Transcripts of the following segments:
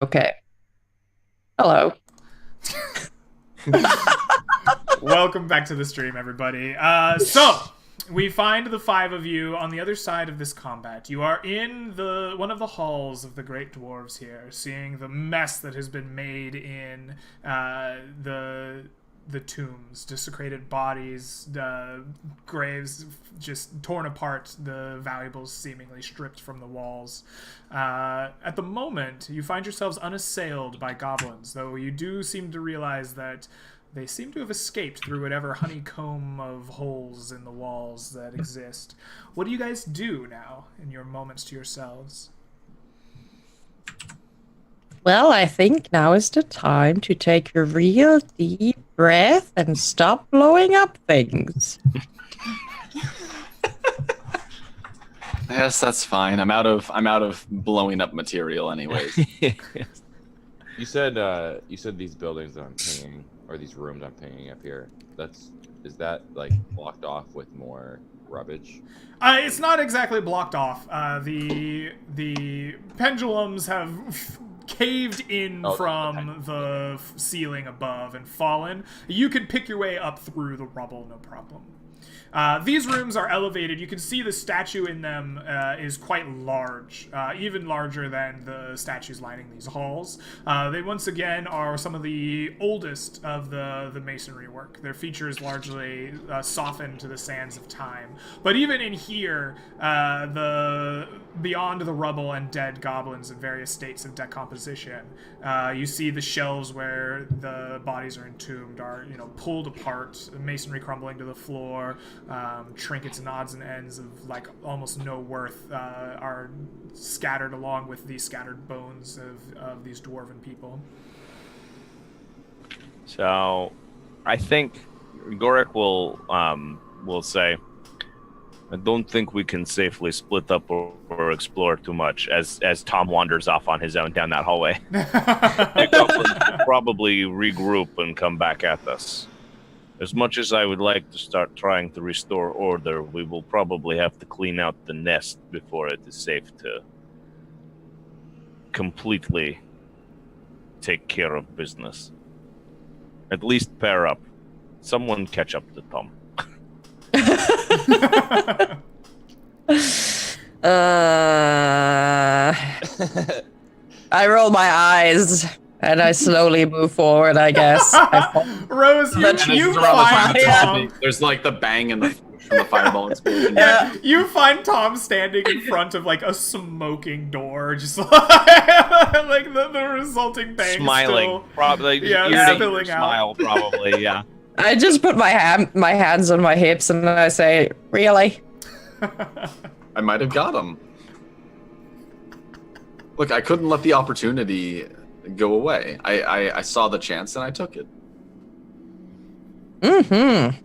Okay. Hello. Welcome back to the stream, everybody. So we find the five of you on the other side of this combat. You are in the one of the halls of the Great Dwarves here, seeing the mess that has been made in the tombs, desecrated bodies, graves just torn apart, the valuables seemingly stripped from the walls. At the moment, you find yourselves unassailed by goblins, though you do seem to realize that they seem to have escaped through whatever honeycomb of holes in the walls that exist. What do you guys do now in your moments to yourselves? Well, I think now is the time to take a real deep breath and stop blowing up things. Yes, that's fine. I'm out of blowing up material anyways. You said these buildings that I'm pinging, or these rooms I'm pinging up here. Is that like blocked off with more rubbish? It's not exactly blocked off. The pendulums have caved in from the ceiling above and fallen. You could pick your way up through the rubble, no problem. These rooms are elevated. You can see the statue in them is quite large, even larger than the statues lining these halls. They once again are some of the oldest of the masonry work. Their features largely softened to the sands of time. But even in here, beyond the rubble and dead goblins in various states of decomposition, you see the shelves where the bodies are entombed are, pulled apart, masonry crumbling to the floor. Trinkets and odds and ends of like almost no worth are scattered along with the scattered bones of these dwarven people. So, I think Gorik will say, "I don't think we can safely split up or explore too much." As Tom wanders off on his own down that hallway, the goblins will probably regroup and come back at us. As much as I would like to start trying to restore order, we will probably have to clean out the nest before it is safe to completely take care of business. At least pair up. Someone catch up to Tom. I roll my eyes and I slowly move forward, I guess. Rose, you find Tom. There's like the bang and from the fireball explosion. Yeah, you find Tom standing in front of like a smoking door, just like, the resulting bang Smiling, still, probably. spilling out. Smile, probably. Yeah. I just put my hands on my hips and I say, "Really?" I might have got him. Look, I couldn't let the opportunity go away. I saw the chance and I took it. Mm-hmm.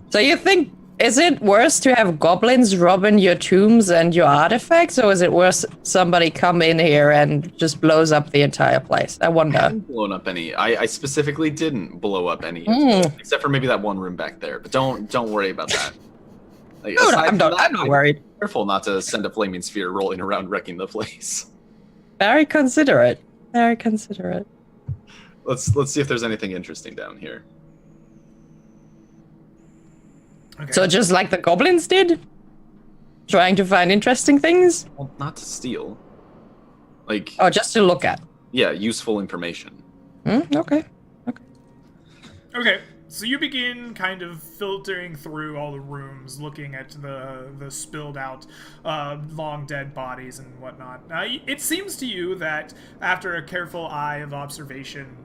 So you think, is it worse to have goblins robbing your tombs and your artifacts, or is it worse somebody come in here and just blows up the entire place? I I wonder. haven't blown up any. I specifically didn't blow up any, except for maybe that one room back there. But don't worry about that. Like, No, aside I'm from not that, worried. Careful not to send a flaming sphere rolling around wrecking the place. Very considerate. Very considerate. Let's see if there's anything interesting down here. Okay. So just like the goblins did? Trying to find interesting things? Well, not to steal. Like, Or just to look at? yeah, useful information. Okay. Okay, so you begin kind of filtering through all the rooms, looking at the spilled out, long dead bodies and whatnot. It seems to you that after a careful eye of observation,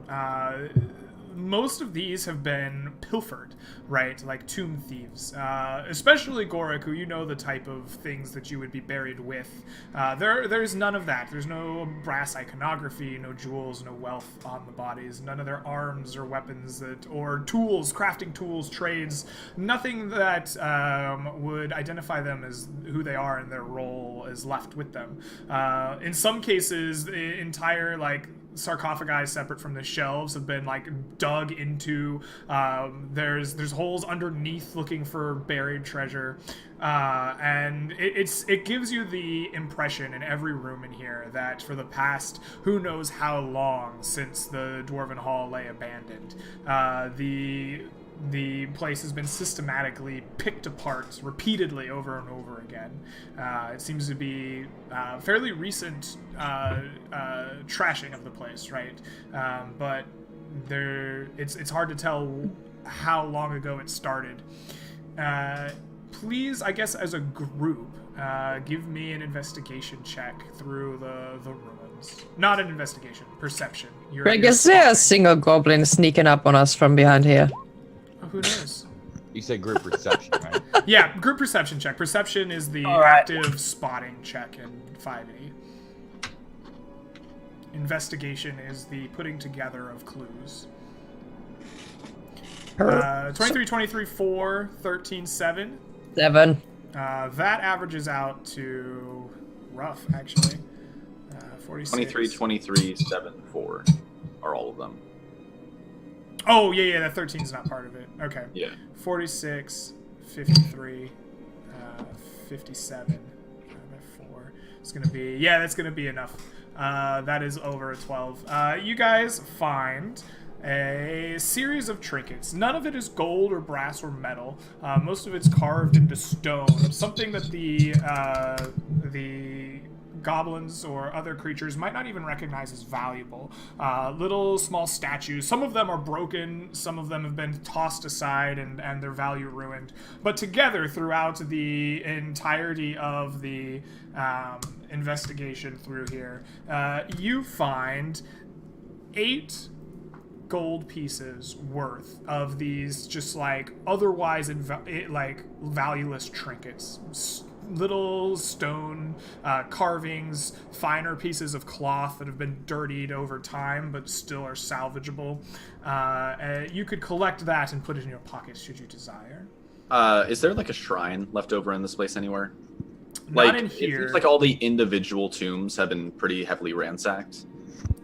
most of these have been pilfered, right? Like tomb thieves. Especially Gorik, who you know the type of things that you would be buried with. There's none of that. There's no brass iconography, no jewels, no wealth on the bodies. None of their arms or weapons or tools, crafting tools, trades. Nothing that would identify them as who they are and their role is left with them. In some cases, the entire, sarcophagi separate from the shelves have been like dug into. There's holes underneath looking for buried treasure, and it gives you the impression in every room in here that for the past who knows how long since the Dwarven Hall lay abandoned, the place has been systematically picked apart repeatedly over and over again. It seems to be fairly recent trashing of the place, right? But it's hard to tell how long ago it started. Please, I guess as a group, give me an investigation check through the ruins. Not an investigation, perception. Greg, is there a single goblin sneaking up on us from behind here? Who knows? You said group perception, right? Yeah, group perception check. Perception is the All right. active spotting check in 5e. Investigation is the putting together of clues. 23, 23, 4, 13, 7. 7. That averages out to rough, actually. 46. 23, 23, 7, 4 are all of them. Oh, yeah, that 13 is not part of it. Okay. Yeah. 46, 53, 57, 4. It's going to be... Yeah, that's going to be enough. That is over a 12. You guys find a series of trinkets. None of it is gold or brass or metal. Most of it's carved into stone. Something that the goblins or other creatures might not even recognize as valuable. Little small statues. Some of them are broken, some of them have been tossed aside and their value ruined. But together throughout the entirety of the investigation through here, you find 8 gold pieces worth of these just like otherwise like valueless trinkets. Little stone carvings, finer pieces of cloth that have been dirtied over time but still are salvageable. You could collect that and put it in your pockets should you desire. Is there like a shrine left over in this place anywhere? Not Like, in it here. seems like all the individual tombs have been pretty heavily ransacked.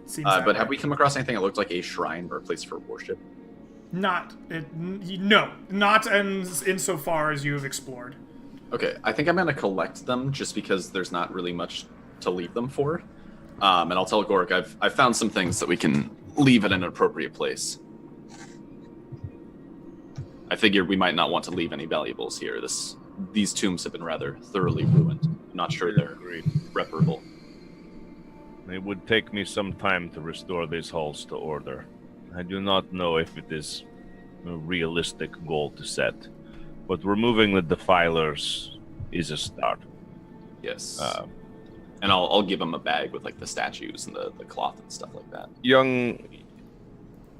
Seems that But way. have we come across anything that looked like a shrine or a place for worship? Not insofar as you have explored. Okay, I think I'm going to collect them just because there's not really much to leave them for. And I'll tell Gork I've found some things that we can leave at an appropriate place. I figured we might not want to leave any valuables here. These tombs have been rather thoroughly ruined. I'm not sure they're reparable. It would take me some time to restore these halls to order. I do not know if it is a realistic goal to set, but removing the defilers is a start. Yes. And I'll give him a bag with like the statues and the cloth and stuff like that.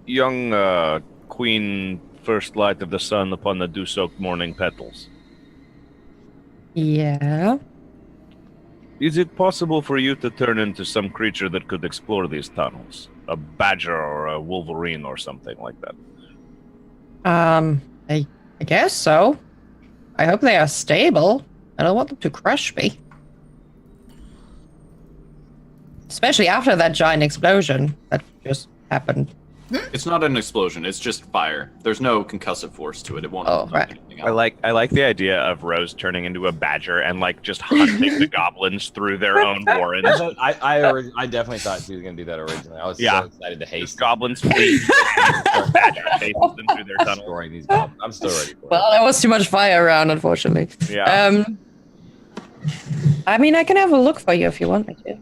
Young Queen, first light of the sun upon the dew-soaked morning petals. Yeah. Is it possible for you to turn into some creature that could explore these tunnels? A badger or a wolverine or something like that? I guess so. I hope they are stable. I don't want them to crush me. Especially after that giant explosion that just happened. It's not an explosion. It's just fire. There's no concussive force to it. It won't. Oh, knock right. anything I out. like the idea of Rose turning into a badger and like just hunting the goblins through their own warrens. I definitely thought she was gonna do that originally. I was Yeah. so excited to Just haste goblins flee, badger chases them through their tunnel. destroying these goblins. I'm still ready for Well, there was too much fire around, unfortunately. Yeah. I mean, I can have a look for you if you want me to. it.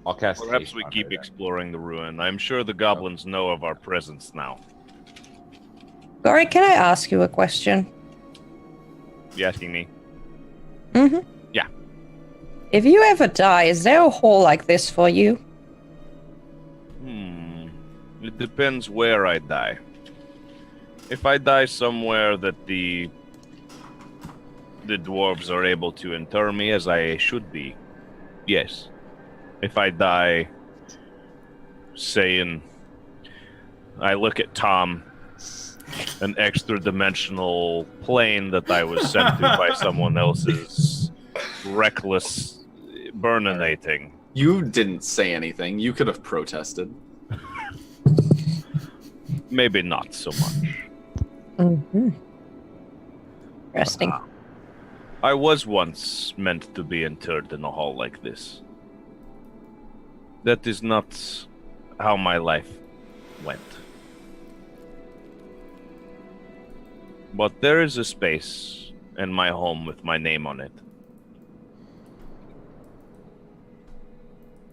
I'll cast. Perhaps haste we on keep her then. exploring the ruin. I'm sure the goblins know of our presence now. Gory, can I ask you a question? You asking me? Mm-hmm. Yeah. If you ever die, is there a hole like this for you? It depends where I die. If I die somewhere that the dwarves are able to inter me as I should be, yes. If I die, say I look at Tom, an extra-dimensional plane that I was sent to by someone else's reckless burninating, You didn't say anything. You could have protested. Maybe not so much. Mm-hmm. Interesting. I was once meant to be interred in a hall like this. That is not how my life went. But there is a space in my home with my name on it.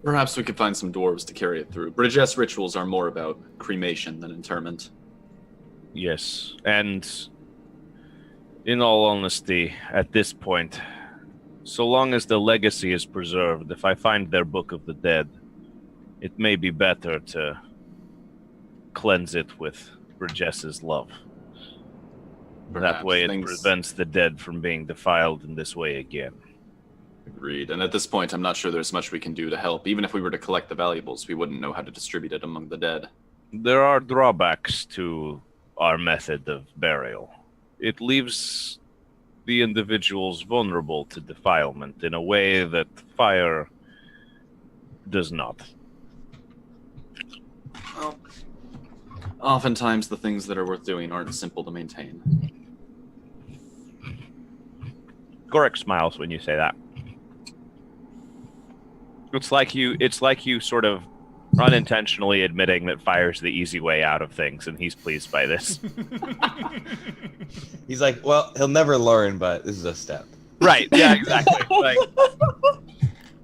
Perhaps we could find some dwarves to carry it through. Bridges rituals are more about cremation than interment. Yes, and in all honesty, at this point, so long as the legacy is preserved, if I find their Book of the Dead, it may be better to cleanse it with Bridges' love. Perhaps That way it prevents the dead from being defiled in this way again. Agreed. And at this point, I'm not sure there's much we can do to help. Even if we were to collect the valuables, we wouldn't know how to distribute it among the dead. There are drawbacks to our method of burial. It leaves the individuals vulnerable to defilement in a way that fire does not. Well, oftentimes the things that are worth doing aren't simple to maintain. Gorek smiles when you say that. It's like you sort of unintentionally admitting that fire's the easy way out of things, and he's pleased by this. He's like, well, he'll never learn, but this is a step. Right, yeah, exactly. Like,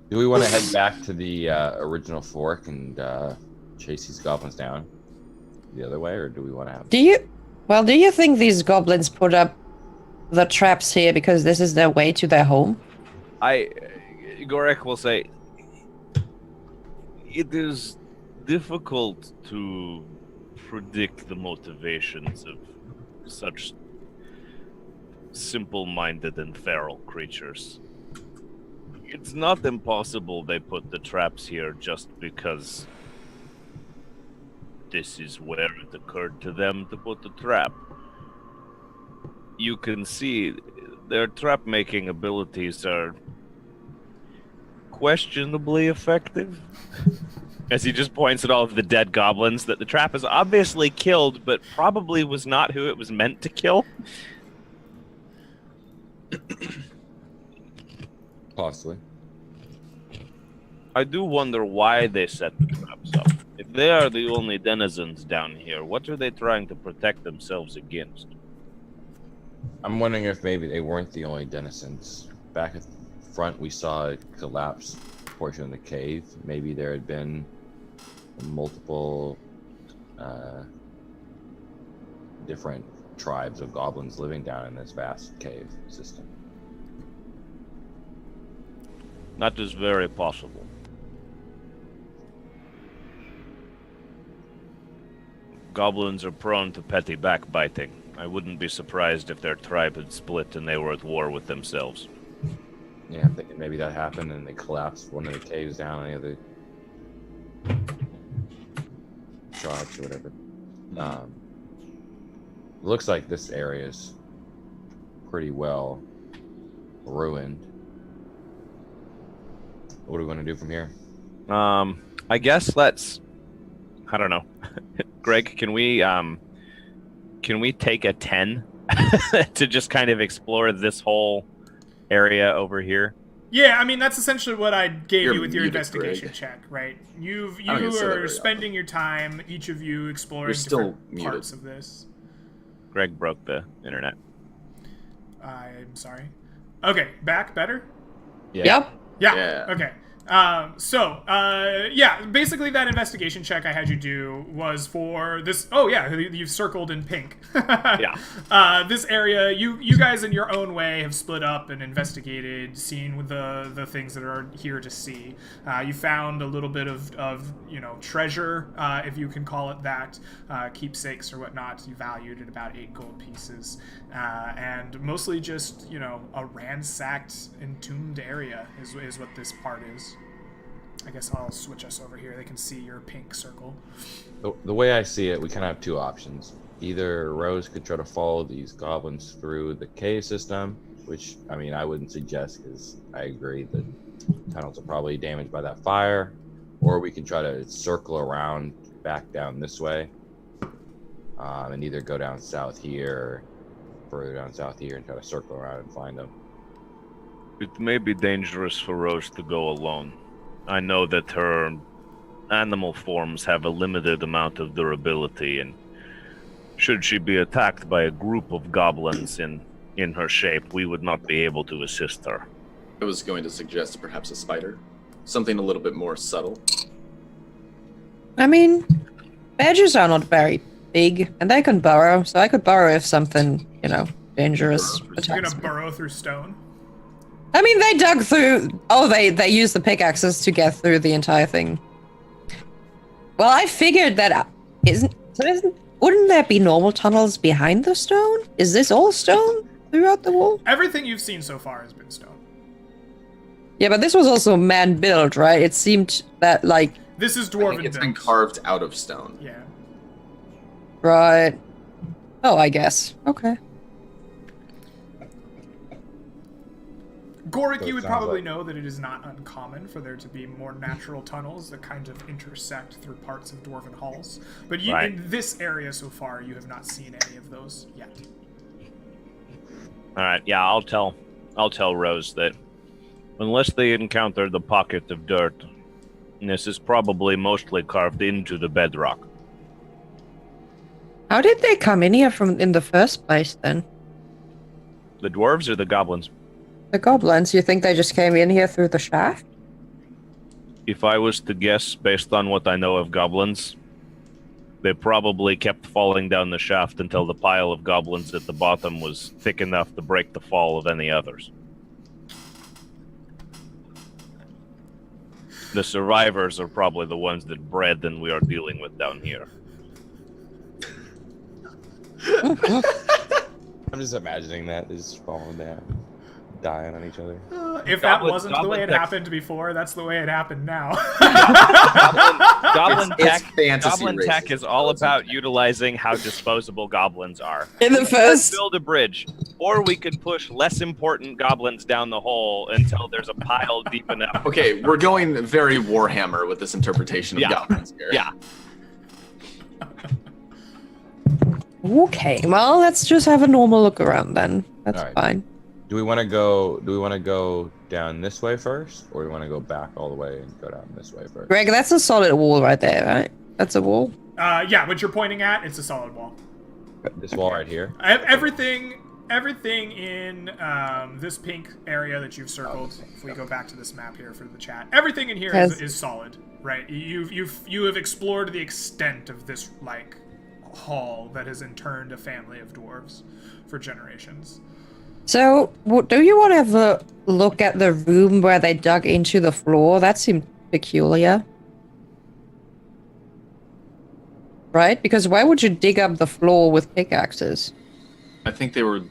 Do we want to head back to the original fork and chase these goblins down the other way, or do we want to have... Do you think these goblins put up the traps here because this is their way to their home? Gorek will say, it is difficult to predict the motivations of such simple-minded and feral creatures. It's not impossible they put the traps here just because this is where it occurred to them to put the trap. You can see their trap-making abilities are questionably effective. As he just points at all of the dead goblins that the trap has obviously killed, but probably was not who it was meant to kill. Possibly. I do wonder why they set the traps up. If they are the only denizens down here, what are they trying to protect themselves against? I'm wondering if maybe they weren't the only denizens. Back at the front, we saw a collapsed portion of the cave. Maybe there had been multiple different tribes of goblins living down in this vast cave system. That is very possible. Goblins are prone to petty backbiting. I wouldn't be surprised if their tribe had split and they were at war with themselves. Yeah, I'm thinking maybe that happened and they collapsed one of the caves down, the other tribes or whatever. Looks like this area is pretty well ruined. What do we want to do from here? I guess let's... I don't know. Greg, can we take a 10 to just kind of explore this whole area over here? Yeah, I mean, that's essentially what I gave You're you with your muted, investigation Greg. check, right? You don't get to say that are very spending your time, each of you exploring You're still different muted. parts of this. Greg broke the internet. I'm sorry. Okay, back better? Yeah. Yep. Yeah. Yeah. Okay. Yeah, basically that investigation check I had you do was for this. Oh yeah, you've circled in pink. Yeah. This area, you guys in your own way have split up and investigated, seen with the things that are here to see. You found a little bit of treasure, if you can call it that, keepsakes or whatnot. You valued at about 8 gold pieces, and mostly just a ransacked, entombed area is what this part is. I guess I'll switch us over here. They can see your pink circle. The way I see it, we kind of have two options. Either Rose could try to follow these goblins through the cave system, which, I mean, I wouldn't suggest because I agree that tunnels are probably damaged by that fire, or we can try to circle around back down this way, and either go down south here, further down south here, and try to circle around and find them. It may be dangerous for Rose to go alone. I know that her animal forms have a limited amount of durability, and should she be attacked by a group of goblins in her shape, we would not be able to assist her. I was going to suggest perhaps a spider. Something a little bit more subtle. I mean, badgers are not very big, and they can burrow, so I could burrow if something, dangerous You're attacks gonna me. burrow through stone. I mean, they dug through... Oh, they used the pickaxes to get through the entire thing. Well, I figured that... Wouldn't there be normal tunnels behind the stone? Is this all stone throughout the wall? Everything you've seen so far has been stone. Yeah, but this was also man-built, right? It seemed that, like... This is I think dwarven it's been built. carved out of stone. Yeah. Right. Oh, I guess. Okay. Gorik, So you it would sounds probably like- know that it is not uncommon for there to be more natural tunnels that kind of intersect through parts of dwarven halls. But you, Right. in this area so far, you have not seen any of those yet. All right, yeah, I'll tell Rose that unless they encounter the pocket of dirt, this is probably mostly carved into the bedrock. How did they come in here in the first place, then? The dwarves or the goblins? The goblins, you think they just came in here through the shaft? If I was to guess, based on what I know of goblins, they probably kept falling down the shaft until the pile of goblins at the bottom was thick enough to break the fall of any others. The survivors are probably the ones that bred and we are dealing with down here. I'm just imagining that they're just falling down, dying on each other. If that Goblin- wasn't the way it goblin happened before, that's the way it happened now. Goblin It's fantasy Goblin racism. tech is all about utilizing how disposable goblins are. In the Let's first... build a bridge, or we could push less important goblins down the hole until there's a pile deep enough. Okay, we're going very Warhammer with this interpretation of Yeah. goblins here. Yeah. Okay, well, let's just have a normal look around then. That's Alright. fine. Do we want to go down this way first, or do we want to go back all the way and go down this way first? Greg, that's a solid wall right there, right? That's a wall. Yeah, what you're pointing at, it's a solid wall. This wall right here. Everything in this pink area that you've circled, if we go back to this map here for the chat, everything in here is solid, right? You have explored the extent of this, like, hall that has interned a family of dwarves for generations. So, do you want to have a look at the room where they dug into the floor? That seemed peculiar. Right? Because why would you dig up the floor with pickaxes? I think they were.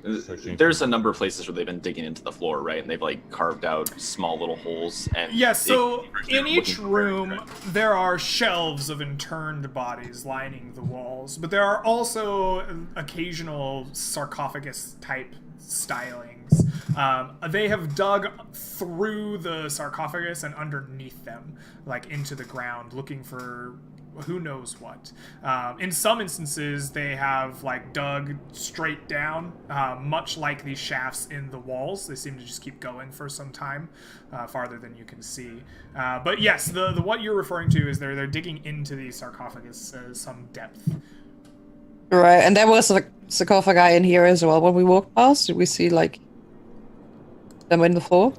Searching. There's a number of places where they've been digging into the floor, right? And they've like carved out small little holes. And Yeah, so they're in each looking for room, treasure. there are shelves of interned bodies lining the walls, but there are also occasional sarcophagus-type stylings. They have dug through the sarcophagus and underneath them, like into the ground, looking for who knows what. In some instances, they have like dug straight down, much like these shafts in the walls. They seem to just keep going for some time, farther than you can see. But yes, the what you're referring to is they're digging into the sarcophagus some depth. Right, and there was a sarcophagi in here as well when we walked past. Did we see, like, them in the floor?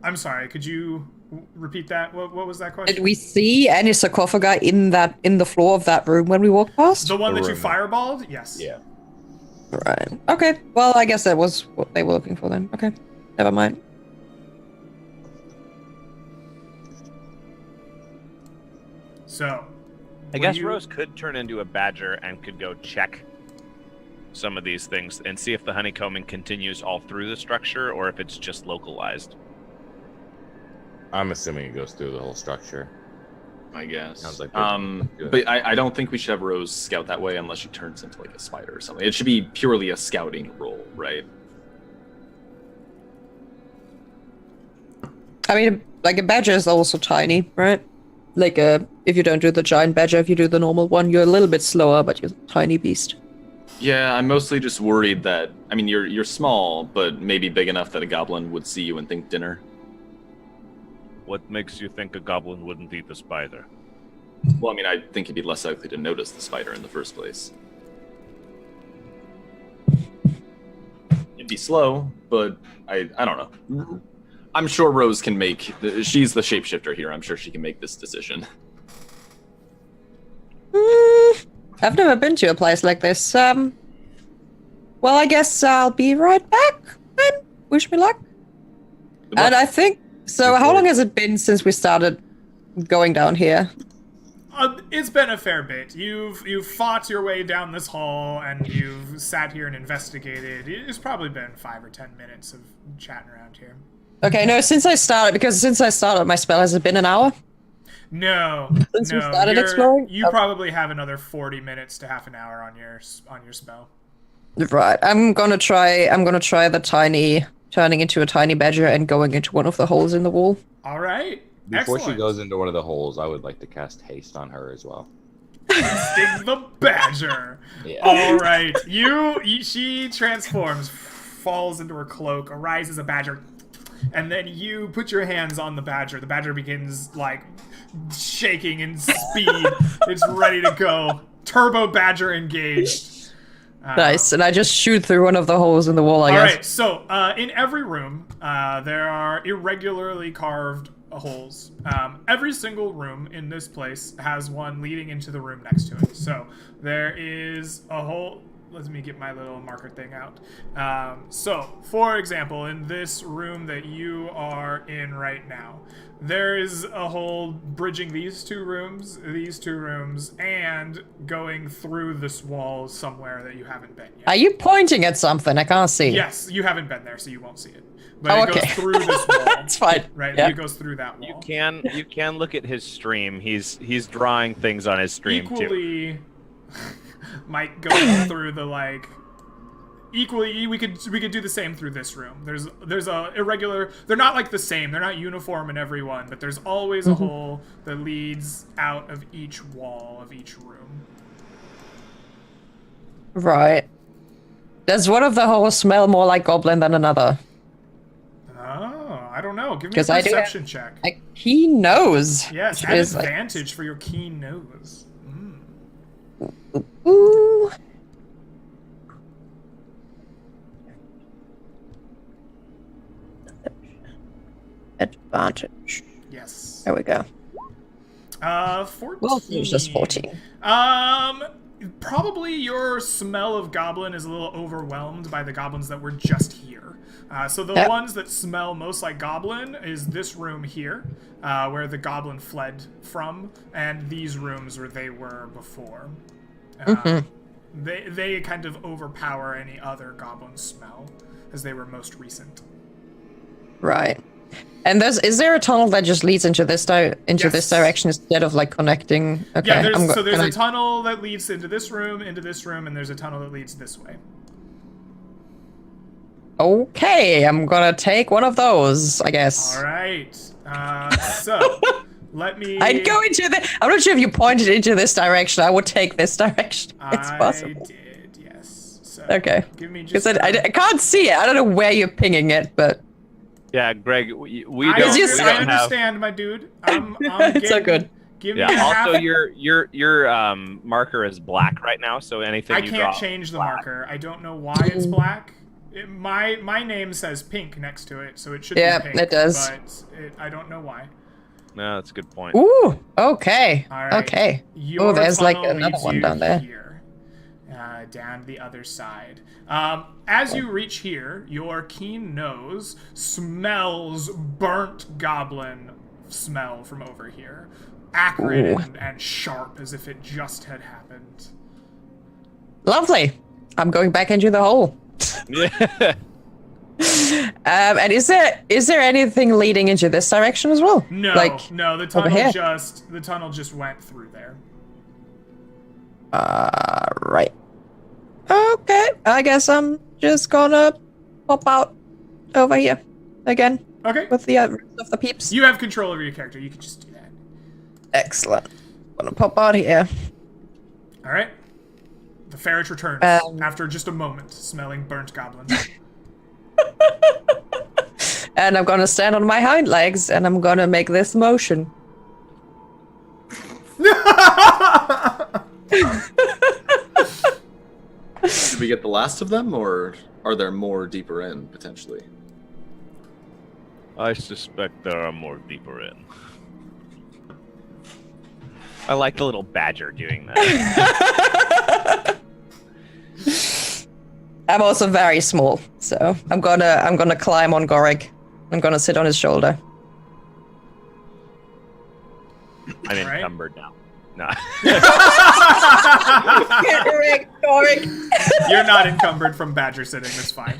I'm sorry, could you repeat that? What was that question? Did we see any sarcophagi in the floor of that room when we walked past? The one The that you room. fireballed? Yes. Yeah. Right. Okay. Well, I guess that was what they were looking for then. Okay. Never mind. So, I when guess you- Rose could turn into a badger and could go check some of these things and see if the honeycombing continues all through the structure or if it's just localized. I'm assuming it goes through the whole structure. I guess. Sounds like good. But I don't think we should have Rose scout that way unless she turns into like a spider or something. It should be purely a scouting role, right? I mean, like a badger is also tiny, right? Like if you don't do the giant badger, if you do the normal one, you're a little bit slower, but you're a tiny beast. Yeah, I'm mostly just worried that, I mean, you're small, but maybe big enough that a goblin would see you and think dinner. What makes you think a goblin wouldn't eat a spider? Well, I mean, I think he'd be less likely to notice the spider in the first place. It'd be slow, but I don't know. I'm sure Rose can make... She's the shapeshifter here. I'm sure she can make this decision. I've never been to a place like this. Well, I guess I'll be right back then. Wish me luck. Good luck. And I think... So how long has it been since we started going down here? It's been a fair bit. You've fought your way down this hall, and you've sat here and investigated. It's probably been 5 or 10 minutes of chatting around here. Okay, no, since I started, my spell, has it been an hour? No, Since we no. started exploring? You probably have another 40 minutes to half an hour on your spell. Right, I'm gonna try the tiny, turning into a tiny badger and going into one of the holes in the wall. All right. Before Excellent. she goes into one of the holes, I would like to cast haste on her as well. Sting the badger. Yeah. All right. She transforms, falls into her cloak, arises a badger, and then you put your hands on the badger. The badger begins like shaking in speed. It's ready to go. Turbo badger engaged. Nice, and I just shoot through one of the holes in the wall, I guess. Alright, so in every room, there are irregularly carved holes. Every single room in this place has one leading into the room next to it. So there is a hole. Let me get my little marker thing out. So, for example, in this room that you are in right now, there is a hole bridging these two rooms, and going through this wall somewhere that you haven't been yet. Are you pointing at something? I can't see. Yes, you haven't been there, so you won't see it. But it goes through this wall. That's fine. Right, Yep. it goes through that wall. You can look at his stream. He's drawing things on his stream too. Equally, might go through the like. Equally, we could do the same through this room. There's a irregular. They're not like the same. They're not uniform in every one, but there's always a hole that leads out of each wall of each room. Right. Does one of the holes smell more like goblin than another? Oh, I don't know. Give me a 'Cause I do have- perception check. He knows. Yes, Which have is, like, advantage for your keen nose. ooh. Advantage. Yes. There we go. 14. Well, it was just 14. Probably your smell of goblin is a little overwhelmed by the goblins that were just here. So the Yep. ones that smell most like goblin is this room here, where the goblin fled from, and these rooms where they were before. They kind of overpower any other goblin smell, as they were most recent. Right. And is there a tunnel that just leads into this this direction instead of like connecting? Okay. Yeah, there's a tunnel that leads into this room, and there's a tunnel that leads this way. Okay, I'm gonna take one of those, I guess. All right. So let me. I'd go into the. I'm not sure if you pointed into this direction. I would take this direction. It's possible. I did, yes. So Okay. give me Because just. I can't see it. I don't know where you're pinging it, but Yeah, Greg, we I don't, we just- don't I have. understand, my dude. it's so good. Give me Yeah. half. Also, your marker is black right now, so anything I you can't draw change the black. marker. I don't know why it's black. My name says pink next to it, so it should Yeah, be pink. it does. But I don't know why. No, that's a good point. Ooh. Okay. All right. Okay. Your there's like tunnel another leads one you down there. Here, down the other side. As you reach here, your keen nose smells burnt goblin smell from over here. Acrid and sharp, as if it just had happened. Lovely. I'm going back into the hole. Yeah. And is there anything leading into this direction as well? No, Like no, the over here? tunnel just went through there. Right. Okay. I guess I'm just gonna pop out over here again. Okay. with the rest of the peeps? You have control over your character. You can just do that. Excellent. Gonna pop out here. All right. The ferret returns after just a moment, smelling burnt goblin. And I'm gonna stand on my hind legs and I'm gonna make this motion. Did we get the last of them, or are there more deeper in, potentially? I suspect there are more deeper in. I like the little badger doing that. I'm also very small, so I'm gonna climb on Gorik. I'm gonna sit on his shoulder. I'm Right. encumbered now. No. Get wrecked, Gorik. You're not encumbered from badger sitting. That's fine.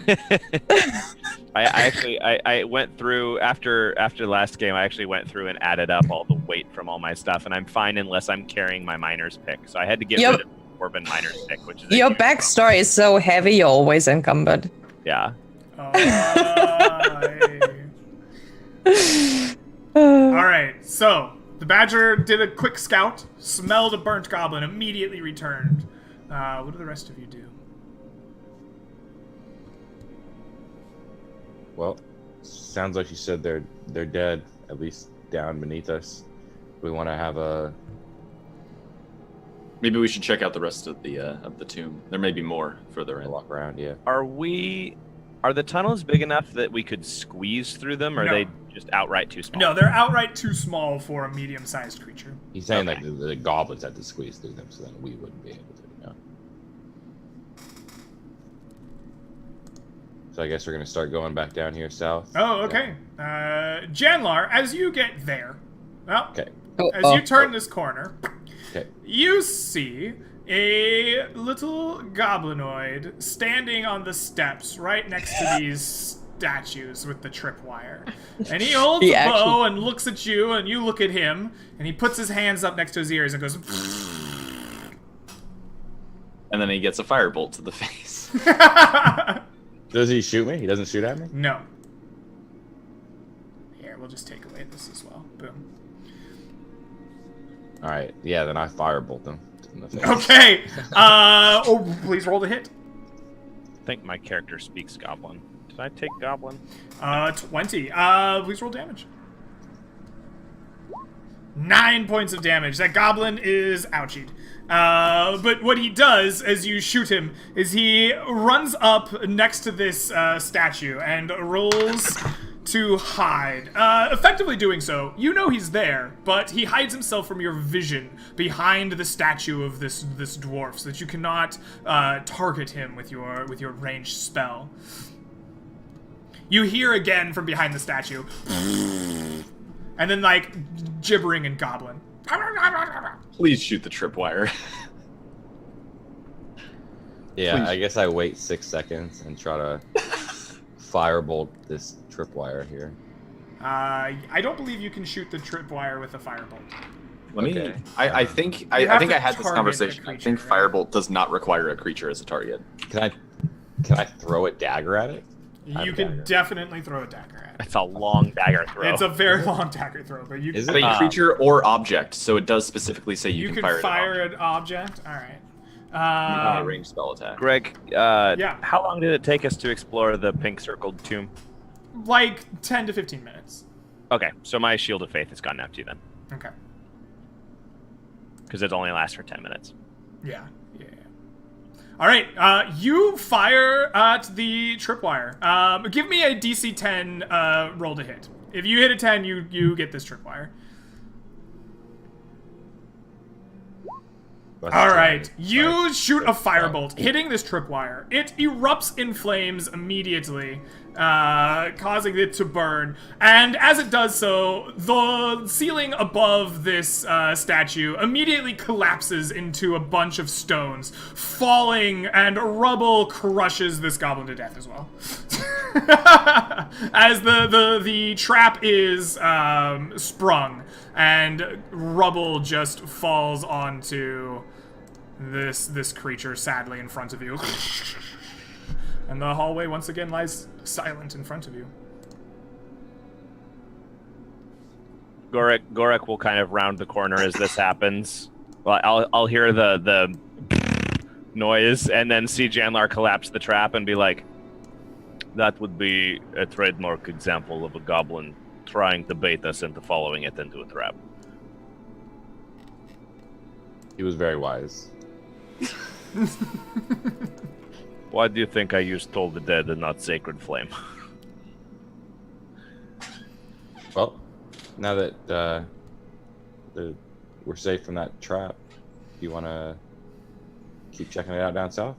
I went through after last game. I actually went through and added up all the weight from all my stuff, and I'm fine unless I'm carrying my miner's pick. So I had to get rid of Corbin miner's pick, which is Your backstory is so heavy. You're always encumbered. Yeah. All right. So the badger did a quick scout, smelled a burnt goblin, immediately returned. What do the rest of you do? Well, sounds like you said they're dead, at least down beneath us. We want to have a. Maybe we should check out the rest of the tomb. There may be more further in. Walk around, yeah. Are the tunnels big enough that we could squeeze through them, or No. are they just outright too small? No, they're outright too small for a medium-sized creature. He's saying Okay. like the goblins had to squeeze through them, so then we wouldn't be able to. You know? So I guess we're gonna start going back down here south. Oh, okay. Janlar, as you get there, well, Okay. as you turn this corner, Okay. you see a little goblinoid standing on the steps right next to these statues with the tripwire. And he holds He a bow actually- and looks at you, and you look at him, and he puts his hands up next to his ears and goes... And then he gets a firebolt to the face. Does he shoot me? He doesn't shoot at me? No. Here, we'll just take away this as well. Boom. Alright, yeah, then I firebolt them in the face. Okay. Please roll the hit. I think my character speaks Goblin. Did I take Goblin? 20. Please roll damage. 9 points of damage. That goblin is ouchied. But what he does as you shoot him is he runs up next to this statue and rolls to hide. Effectively doing so, you know he's there, but he hides himself from your vision behind the statue of this dwarf, so that you cannot target him with your ranged spell. You hear again from behind the statue, and then like gibbering in Goblin. Please shoot the tripwire. Yeah, Please. I guess I wait 6 seconds and try to firebolt this tripwire here. I don't believe you can shoot the tripwire with a firebolt. Let me. Okay. I think You I have think to I had this target conversation. the I think creature, right? firebolt does not require a creature as a target. Can I throw a dagger at it? I have You a can dagger. definitely throw a dagger at it. It's a long dagger throw. It's a very long dagger throw, but you Is can, it? A creature or object, so it does specifically say you, you can can fire, an object. All right. Not a ranged spell attack. Greg, Yeah. how long did it take us to explore the pink circled tomb? Like 10 to 15 minutes. Okay, so my shield of faith is gone now too then, Okay. because it only lasts for 10 minutes. Yeah. All right. You fire at the tripwire. Give me a DC 10 roll to hit. If you hit a 10, you get this tripwire. That's All a right, 10. you shoot a firebolt, hitting this tripwire. It erupts in flames immediately, causing it to burn. And as it does so, the ceiling above this statue immediately collapses into a bunch of stones, falling, and rubble crushes this goblin to death as well. As the trap is sprung, and rubble just falls onto this creature sadly in front of you. And the hallway once again lies silent in front of you. Gorek will kind of round the corner as this happens. Well, I'll hear the noise and then see Janlar collapse the trap and be like, that would be a trademark example of a goblin trying to bait us into following it into a trap. He was very wise. Why do you think I used Toll the Dead and not Sacred Flame? Well, now that we're safe from that trap, do you want to keep checking it out down south?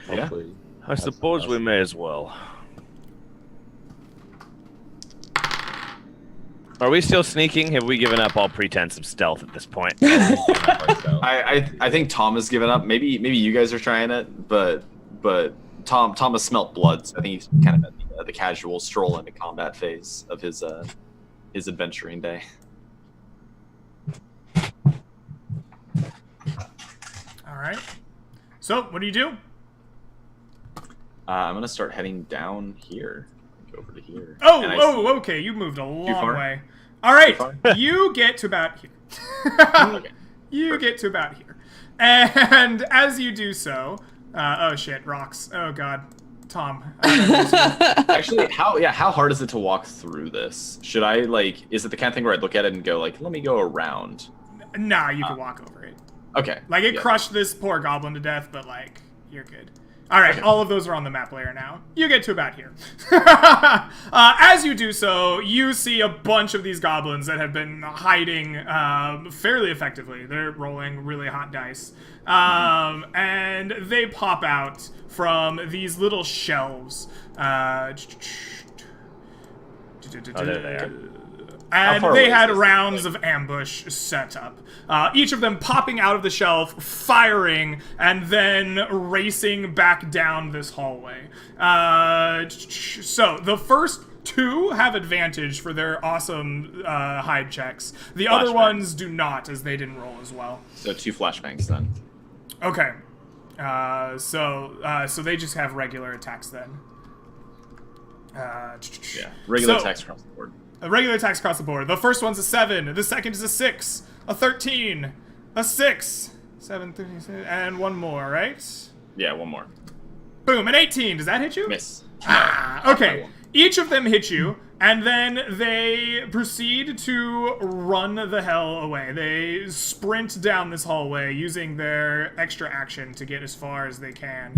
Yeah. Hopefully I suppose we may as well. Are we still sneaking? Have we given up all pretense of stealth at this point? I think Tom has given up. Maybe you guys are trying it, but Tom has smelt blood. So I think he's kind of at the casual stroll into combat phase of his adventuring day. All right. So, what do you do? I'm gonna start heading down here. Go over to here. Okay. You moved a long far? way. All right. Too You get to about here. Okay. You get to about here. And as you do so, oh shit, rocks. Oh god. Tom. Actually, how hard is it to walk through this? Should I is it the kind of thing where I look at it and go let me go around? Nah, you can walk over it. Okay. It crushed this poor goblin to death, but you're good. All right, all of those are on the map layer now. You get to about here. As you do so, you see a bunch of these goblins that have been hiding fairly effectively. They're rolling really hot dice. And they pop out from these little shelves. Oh, there they are. And far they away had is this rounds of ambush set up. Each of them popping out of the shelf, firing, and then racing back down this hallway. So, the first two have advantage for their awesome hide checks. The other ones do not, as they didn't roll as well. So 2 flashbangs then. Okay. So they just have regular attacks then. Yeah. Regular So- attacks across the board. Regular attacks across the board. The first one's a 7. The second is a 6. A 13. A 6. 7, 13, and one more, right? Yeah, one more. Boom, an 18. Does that hit you? Miss. Okay. Each of them hit you, and then they proceed to run the hell away. They sprint down this hallway using their extra action to get as far as they can.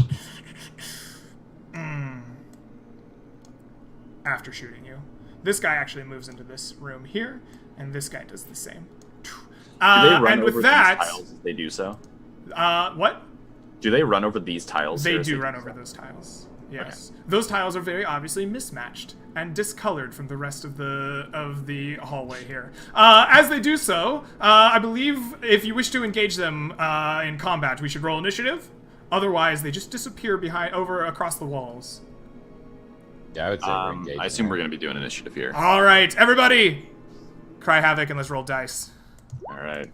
After shooting you. This guy actually moves into this room here, and this guy does the same. Do they run and with over that, these tiles as they do so? what? Do they run over these tiles? They here as do they run so? over those tiles. Yes, those tiles are very obviously mismatched and discolored from the rest of the hallway here. As they do so, I believe if you wish to engage them in combat, we should roll initiative. Otherwise, they just disappear across the walls. Yeah, I would say we're engaged. I assume we're going to be doing initiative here. All right, everybody, cry havoc and let's roll dice. All right.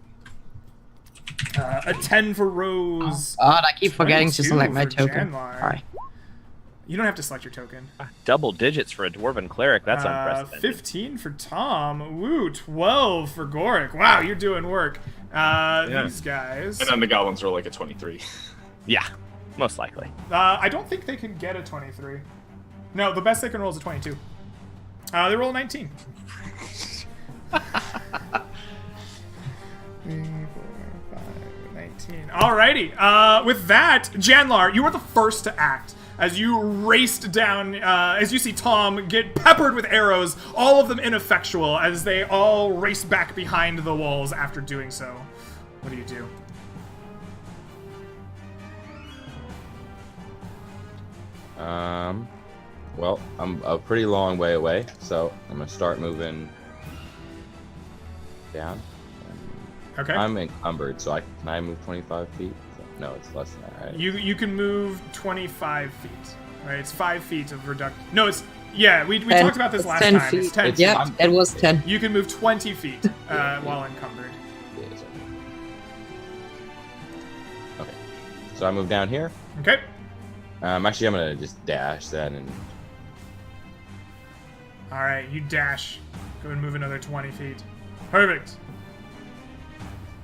A 10 for Rose. God, I keep forgetting to 22 select my for token. Janlar. Sorry. You don't have to select your token. Double digits for a dwarven cleric. That's unprecedented. 15 for Tom. Woo, 12 for Goric. Wow, you're doing work. These guys. And then the goblins roll like a 23. Yeah, most likely. I don't think they can get a 23. No, the best they can roll is a 22. They roll a 19. 3, 4, 5, 19. Alrighty. With that, Janlar, you are the first to act. As you raced down, as you see Tom get peppered with arrows, all of them ineffectual, as they all race back behind the walls after doing so. What do you do? Well, I'm a pretty long way away, so I'm gonna start moving down. Okay. I'm encumbered, so can I move 25 feet? No, it's less than that, right? You can move 25 feet, right? It's 5 feet of reduction. No, it's yeah. We talked about this It's last 10 time. feet. It's 10 feet. Yep, it was 10. You can move 20 feet while encumbered. Yeah, it's okay. So I move down here. Okay. Actually, I'm gonna just dash that and. All right, you dash Go and move another 20 feet. Perfect.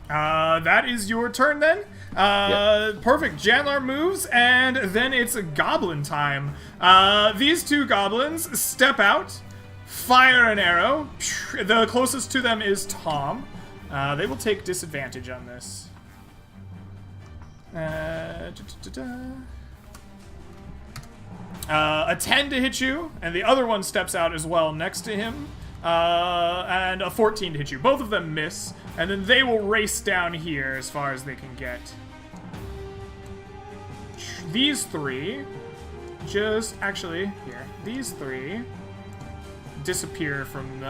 That is your turn then. Yep. Perfect. Janlar moves, and then it's goblin time. These two goblins step out, fire an arrow. The closest to them is Tom. They will take disadvantage on this. A 10 to hit you, and the other one steps out as well next to him. And a 14 to hit you. Both of them miss, and then they will race down here as far as they can get. These three, these three disappear from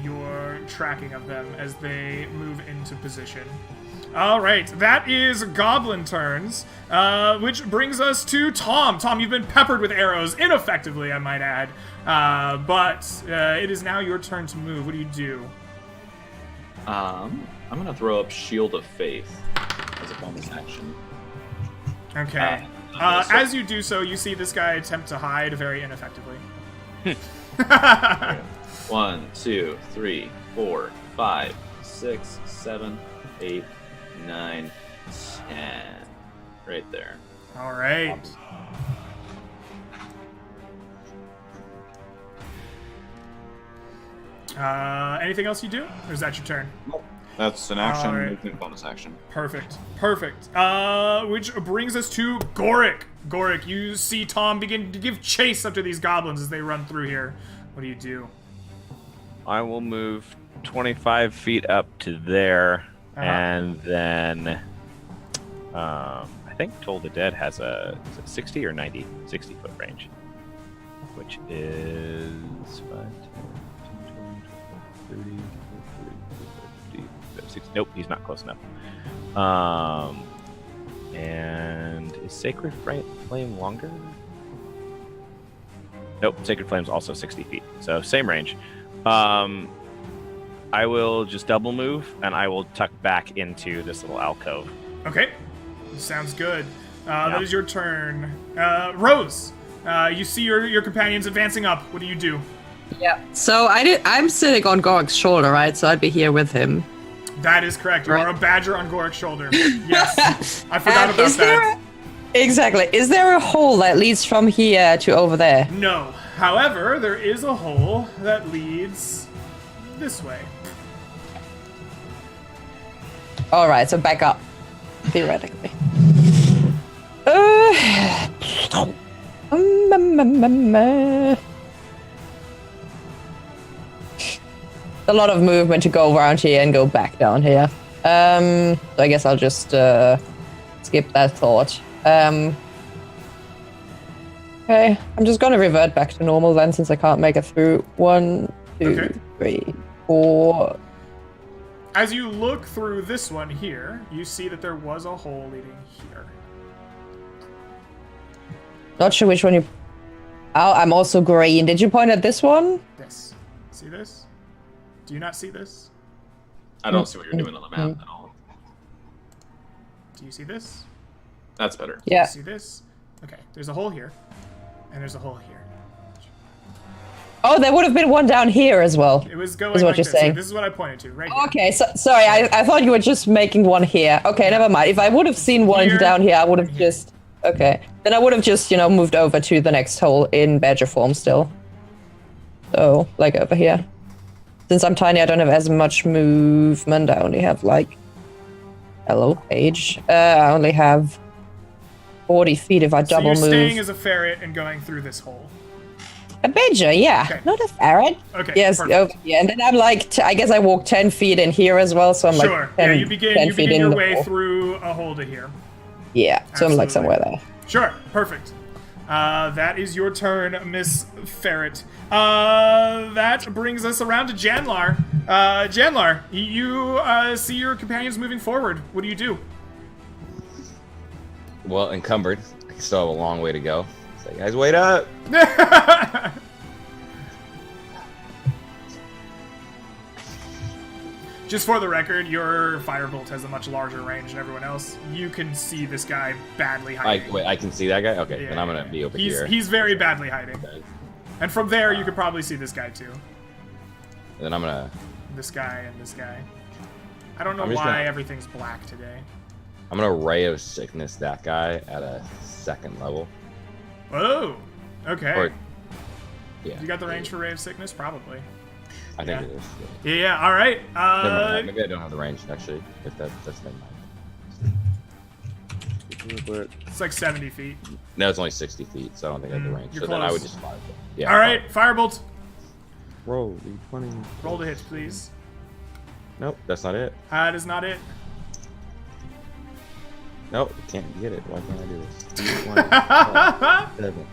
your tracking of them as they move into position. All right, that is goblin turns, which brings us to Tom. Tom, you've been peppered with arrows, ineffectively, I might add, but it is now your turn to move. What do you do? I'm gonna throw up Shield of Faith as a bonus action. Okay. As you do so, you see this guy attempt to hide very ineffectively. 1, 2, 3, 4, 5, 6, 7, 8, 9, 10. Right there. All right. Anything else you do? Or is that your turn? That's an action, All right. movement, bonus action. Perfect. Perfect. Which brings us to Gorik. Gorik, you see Tom begin to give chase after these goblins as they run through here. What do you do? I will move 25 feet up to there, and then I think Toll the Dead has a is it 60 or 90? 60 foot range, which is 5, 10, 20, 30, 40, 50, 60. Nope, he's not close enough. And is Sacred Flame longer? Nope, Sacred Flame's also 60 feet, so same range. I will just double move, and I will tuck back into this little alcove. Okay. Sounds good. That is your turn. Rose, you see your companions advancing up. What do you do? Yeah. So I'm sitting on Gorg's shoulder, right? So I'd be here with him. That is correct. You Right. are a badger on Gorik's shoulder. Yes. I forgot about is that. Exactly. Is there a hole that leads from here to over there? No. However, there is a hole that leads this way. All right, so back up, theoretically. A lot of movement to go around here and go back down here. So I guess I'll just skip that thought. Okay, I'm just gonna revert back to normal then, since I can't make it through. 1, 2, Okay. 3, 4. As you look through this one here, you see that there was a hole leading here. Not sure which one you... Oh, I'm also green. Did you point at this one? This. See this? Do you not see this? I don't see what you're doing on the map at all. Do you see this? That's better. Yeah. See this? Okay, there's a hole here, and there's a hole here. Oh, there would have been one down here as well. It was going Is what like you're this. saying. See, this is what I pointed to, right here. Okay, so, sorry, I thought you were just making one here. Okay, never mind. If I would have seen one Here, down here, I would have here. just... Okay. Then I would have just, moved over to the next hole in badger form still. So, like over here. Since I'm tiny, I don't have as much movement. I only have, Hello, page. I only have 40 feet if I So double you're move. staying as a ferret and going through this hole. A badger, yeah. Okay. Not a ferret. Okay, Yes, perfect. over here. And then I'm I guess I walk 10 feet in here as well, so I'm Sure. like 10, Yeah, you 10 begin feet in your the way hole. through a hole to here. Yeah, so I'm Absolutely. somewhere there. Sure, perfect. That is your turn, Miss Ferret. That brings us around to Janlar. Janlar, you see your companions moving forward. What do you do? Well, encumbered. I still have a long way to go. So, guys, wait up! Just for the record, your firebolt has a much larger range than everyone else. You can see this guy badly hiding. I can see that guy? Okay, Yeah, then I'm yeah, gonna yeah. be over he's, here. He's very badly hiding. Okay. And from there, you could probably see this guy too. And then I'm gonna. This guy and this guy. I don't know I'm just why gonna- everything's black today. I'm gonna Ray of Sickness that guy at a 2nd level. Oh, okay. Or, yeah. You got the range for Ray of Sickness? Probably. I think yeah. it is. Yeah, all right. Never mind. Maybe I don't have the range actually. If that's never mind. It's like 70 feet. No, it's only 60 feet, so I don't think I have the range. you're So then I would close. just fire. Yeah. All right, Firebolt. Roll D20. Roll the hits, please. Nope, that's not it. That is not it. Nope, can't get it. Why can't I do this? D20. 7.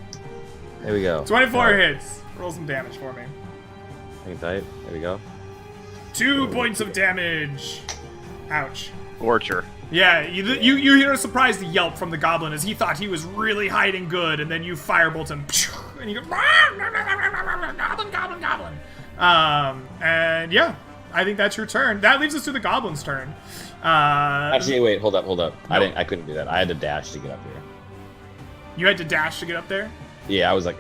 There we go. 24 Alright, hits. Roll some damage for me. Hang tight. There we go. 2 points of damage. Ouch. Torture. Yeah, you hear a surprised yelp from the goblin as he thought he was really hiding good, and then you firebolt him, and you go, goblin. And yeah, I think that's your turn. That leaves us to the goblin's turn. Actually, wait, hold up. Nope. I couldn't do that. I had to dash to get up here. You had to dash to get up there? Yeah, I was like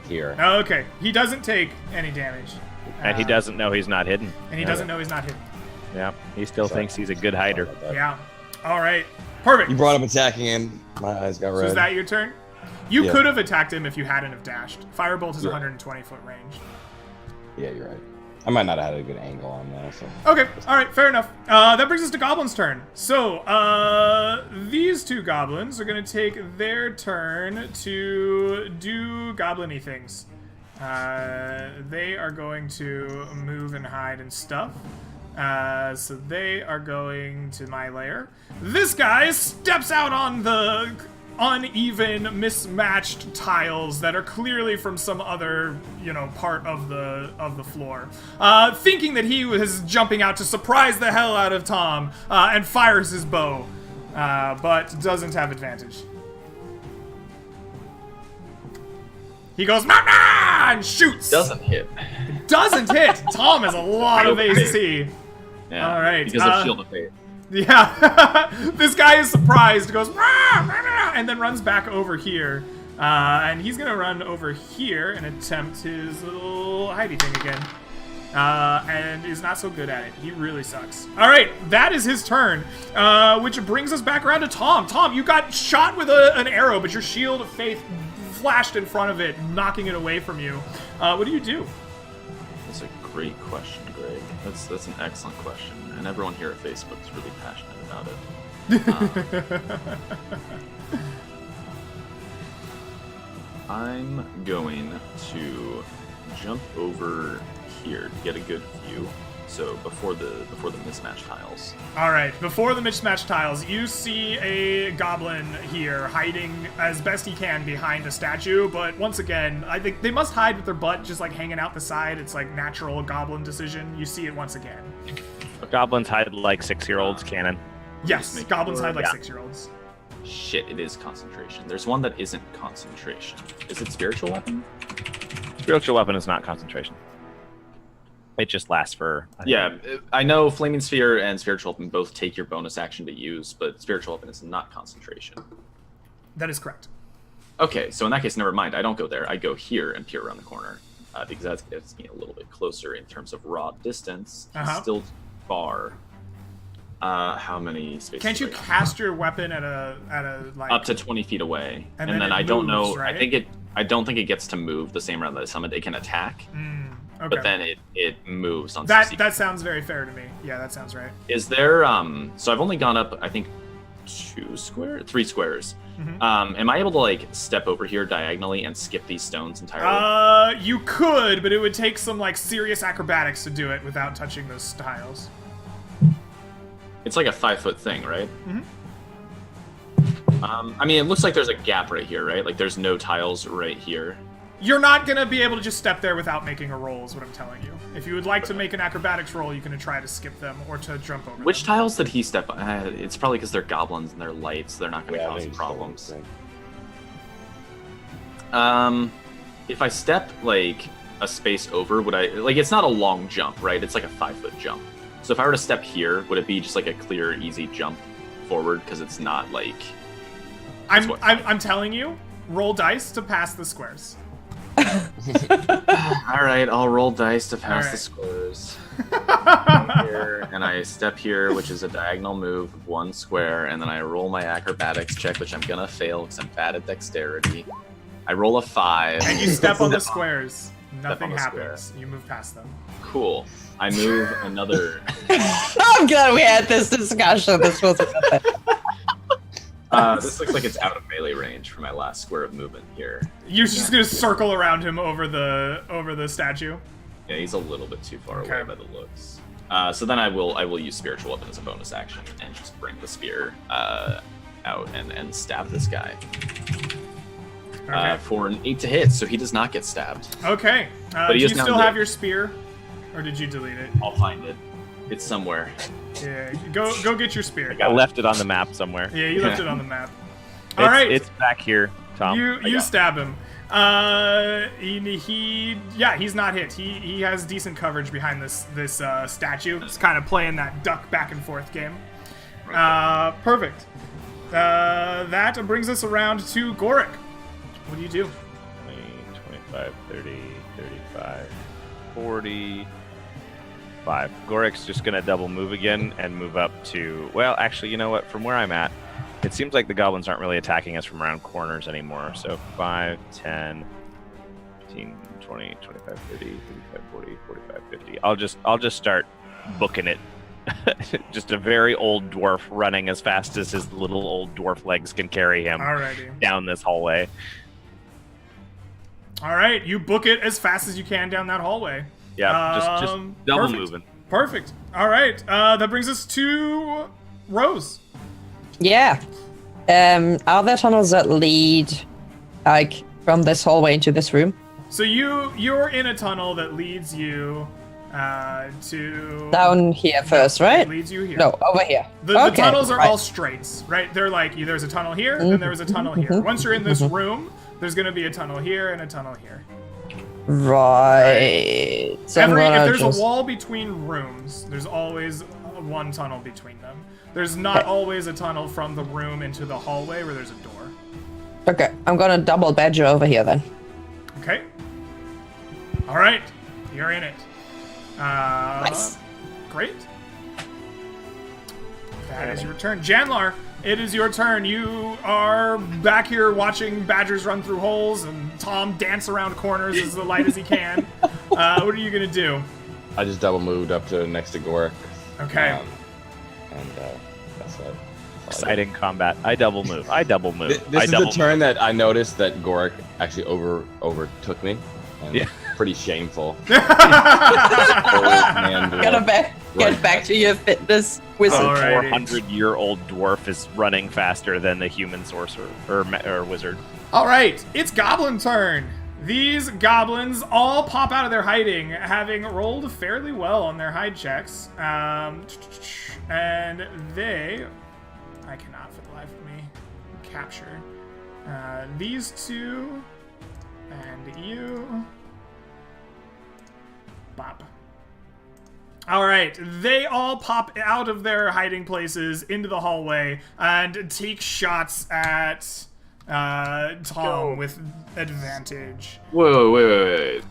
here. Oh, okay. He doesn't take any damage. And he doesn't know he's not hidden. And he doesn't know he's not hidden. Yeah, he still Sorry. thinks he's a good hider. Sorry about that. Yeah. All right. Perfect. You brought up attacking him. My eyes got So red. is that your turn? You Yeah. could have attacked him if you hadn't have dashed. Firebolt is Yeah. 120-foot range. Yeah, you're right. I might not have had a good angle on that. So. Okay, alright, fair enough. That brings us to Goblin's turn. So, these 2 goblins are going to take their turn to do goblin-y things. They are going to move and hide and stuff. So they are going to my lair. This guy steps out on the uneven, mismatched tiles that are clearly from some other, part of the floor. Thinking that he was jumping out to surprise the hell out of Tom, and fires his bow, but doesn't have advantage. He goes, "Mama!" and shoots. Doesn't hit. Doesn't hit. Tom has a lot of AC. Yeah. All right, Because of Shield of Fate. Yeah, this guy is surprised, goes, "Rah, rah, rah," and then runs back over here. And he's gonna run over here and attempt his little hidey thing again. And is not so good at it. He really sucks. All right, that is his turn, which brings us back around to Tom. Tom, you got shot with an arrow, but your Shield of Faith flashed in front of it, knocking it away from you. What do you do? That's a great question, Greg. That's an excellent question, and everyone here at Facebook is really passionate about it. I'm going to jump over here to get a good view. So before the mismatch tiles. All right, before the mismatch tiles, you see a goblin here hiding as best he can behind a statue, but once again, I think they must hide with their butt just like hanging out the side. It's like natural goblin decision. You see it once again. Goblins hide like 6-year-olds, canon. Yes, make goblins sure. hide like Yeah. 6-year-olds. Shit, it is concentration. There's one that isn't concentration. Is it spiritual weapon? Spiritual weapon is not concentration. It just lasts for... Yeah, I know Flaming Sphere and Spiritual Weapon both take your bonus action to use, but Spiritual Weapon is not concentration. That is correct. Okay, so in that case, never mind. I don't go there. I go here and peer around the corner, because that gets me a little bit closer in terms of raw distance. Uh-huh. Still far. How many spaces? Can't you away? cast your weapon at a like Up to 20 feet away, And and then then it I don't moves, know. right? I don't think it gets to move the same round that it's summoned. It can attack, Okay. but then it moves on. that 60. that sounds very fair to me. Yeah, that sounds right. Is there so I've only gone up I think 3 squares. Mm-hmm. Am I able to like step over here diagonally and skip these stones entirely? You could, but it would take some like serious acrobatics to do it without touching those tiles. It's like a 5-foot thing, right? Mhm. I mean, it looks like there's a gap right here, right? Like there's no tiles right here. You're not gonna be able to just step there without making a roll, is what I'm telling you. If you would like to make an acrobatics roll, you can try to skip them or to jump over Which them. tiles did he step on? It's probably because they're goblins and they're light, so they're not going to Yeah, I cause think it's problems. the If I step like a space over, would I like? It's not a long jump, right? It's like a 5-foot jump. So if I were to step here, would it be just like a clear, easy jump forward? Because it's not like. I'm telling you, roll dice to pass the squares. All right, I'll roll dice to pass All the right. squares. Here, and I step here, which is a diagonal move of 1 square, and then I roll my acrobatics check, which I'm gonna fail because I'm bad at dexterity. I roll a 5. And you step on the squares. Nothing on the happens. You move past them. Cool. I move another. I'm glad we had this discussion. This wasn't a This looks like it's out of melee range for my last square of movement here. You're just gonna circle around him over the statue. Yeah, he's a little bit too far Okay. away by the looks. So then I will use spiritual weapon as a bonus action and just bring the spear out and stab this guy. Okay. For an 8 to hit, so he does not get stabbed. Okay. But he Do you is now still dead. have your spear, or did you delete it? I'll find it. It's somewhere. Yeah. Go get your spear. I left it on the map somewhere. Yeah, you left it on the map. All right. It's back here, Tom. You stab him. He's not hit. He has decent coverage behind this statue. It's kind of playing that duck back and forth game. Perfect. That brings us around to Gorik. What do you do? 20, 25, 30, 35, 45. Gorik's just going to double move again and move up to... Well, actually, you know what? From where I'm at, it seems like the goblins aren't really attacking us from around corners anymore. So 5, 10, 15, 20, 25, 30, 35, 40, 45, 50. I'll just start booking it. Just a very old dwarf running as fast as his little old dwarf legs can carry him Alrighty. down this hallway. All right, you book it as fast as you can down that hallway. Yeah, just double perfect. moving. Perfect. All right, that brings us to Rose. Yeah. Are there tunnels that lead, like, from this hallway into this room? So you're in a tunnel that leads you to Down here first, right? It leads you here. No, over here. The Okay, tunnels are right. all straights, right? They're like there's a tunnel here, and there's a tunnel here. Once you're in this room, there's gonna be a tunnel here and a tunnel here. Right. So I'm If gonna there's just- a wall between rooms, there's always one tunnel between them. There's not always a tunnel from the room into the hallway where there's a door. Okay, I'm gonna double badger over here then. Okay. All right, you're in it. Nice. Great. That is your turn. Janlar, it is your turn. You are back here watching badgers run through holes and Tom dance around corners as light as he can. What are you going to do? I just double moved up to next to Gorik. Okay. And that's it. Exciting combat. I double move. This is the turn that I noticed that Gorik actually overtook me. And Yeah. Pretty shameful. Gotta get back to your fitness wizard. Alrighty. 400-year-old dwarf is running faster than the human sorcerer or wizard. All right, it's Goblin turn. These goblins all pop out of their hiding, having rolled fairly well on their hide checks. And they... I cannot, for the life of me, capture these two and you. Bop. All right, they all pop out of their hiding places into the hallway and take shots at Tom with advantage. Wait.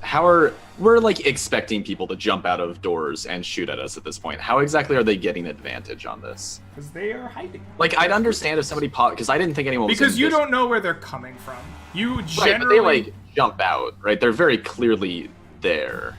We're like expecting people to jump out of doors and shoot at us at this point. How exactly are they getting advantage on this? Because they are hiding. Like, I'd understand if somebody popped, because I didn't think anyone was Because in you this- don't know where they're coming from. You Right, generally... but they like jump out, right? They're very clearly there.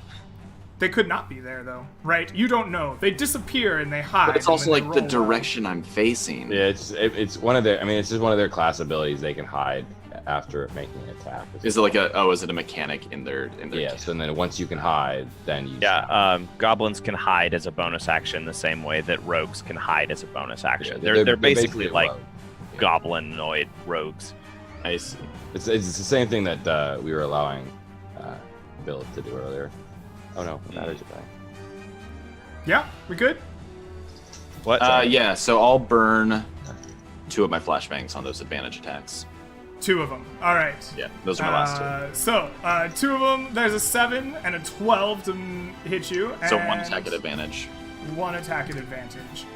They could not be there, though, right? You don't know. They disappear and they hide. But it's also when like they the roll direction I'm facing. Yeah, it's one of their. I mean, it's just one of their class abilities. They can hide after making an attack. Is it like is it a mechanic in their Yes, and then once you can hide, then you. Yeah, goblins can hide as a bonus action the same way that rogues can hide as a bonus action. Yeah, they're basically a like rogue. goblinoid rogues. I see. It's the same thing that we were allowing Bill to do earlier. Oh no, batteries are back. Yeah, we good? What? Yeah, so I'll burn 2 of my flashbangs on those advantage attacks. 2 of them. All right. Yeah, those are my last 2. So, 2 of them, there's a 7 and a 12 to hit you. So and 1 attack at advantage. 1 attack at advantage.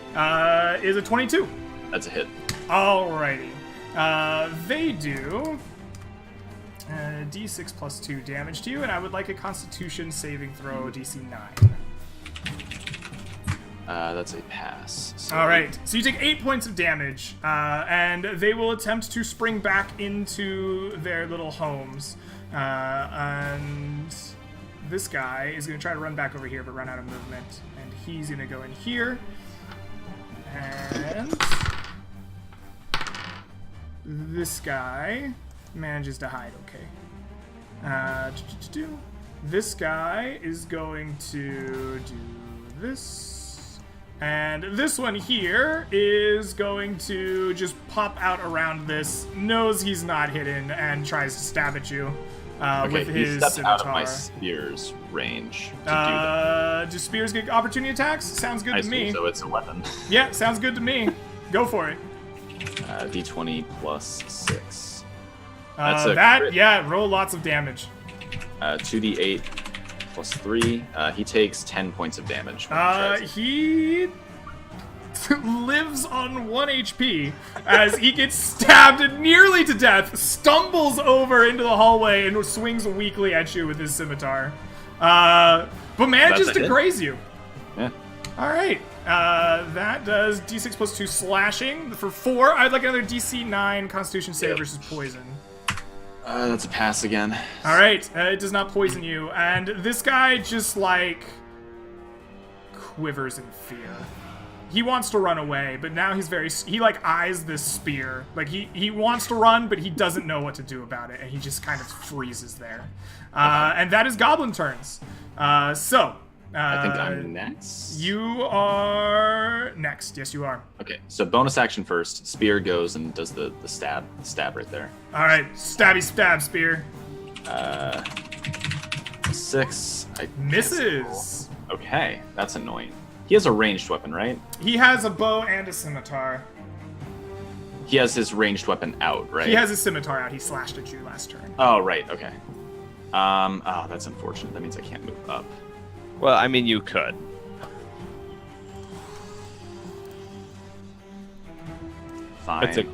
Is a 22. That's a hit. Alrighty. They do D6 plus 2 damage to you, and I would like a Constitution saving throw DC 9. That's a pass. So All right, so you take 8 points of damage, and they will attempt to spring back into their little homes. And this guy is going to try to run back over here, but run out of movement. And he's going to go in here. And this guy manages to hide okay. This guy is going to do this. And this one here is going to just pop out around this, knows he's not hidden, and tries to stab at you with his stepped scimitar. out of my spear's range to do that. Do spears get opportunity attacks? Sounds good I to me. So it's a weapon. Yeah, sounds good to me. Go for it. D20 plus 6. Roll lots of damage. 2d8 plus 3. He takes 10 points of damage. When he tries. He lives on 1 HP as he gets stabbed nearly to death, stumbles over into the hallway, and swings weakly at you with his scimitar. But manages to graze you. Yeah. Alright. That does D6 plus 2 slashing. For 4, I'd like another DC 9 Constitution save versus poison. That's a pass again. Alright, it does not poison you. And this guy just, quivers in fear. He wants to run away, but now he's he eyes this spear. He wants to run, but he doesn't know what to do about it, and he just kind of freezes there. And that is Goblin turns. I think I'm next. You are next. Yes, you are. Okay, so bonus action first. Spear goes and does the stab right there. All right, stabby stab spear. 6. I misses. Okay, that's annoying. He has a ranged weapon, right? He has a bow and a scimitar. He has his ranged weapon out, right? He has his scimitar out. He slashed at you last turn. Oh, right. Okay. Oh, that's unfortunate. That means I can't move up. Well, I mean, you could. Fine.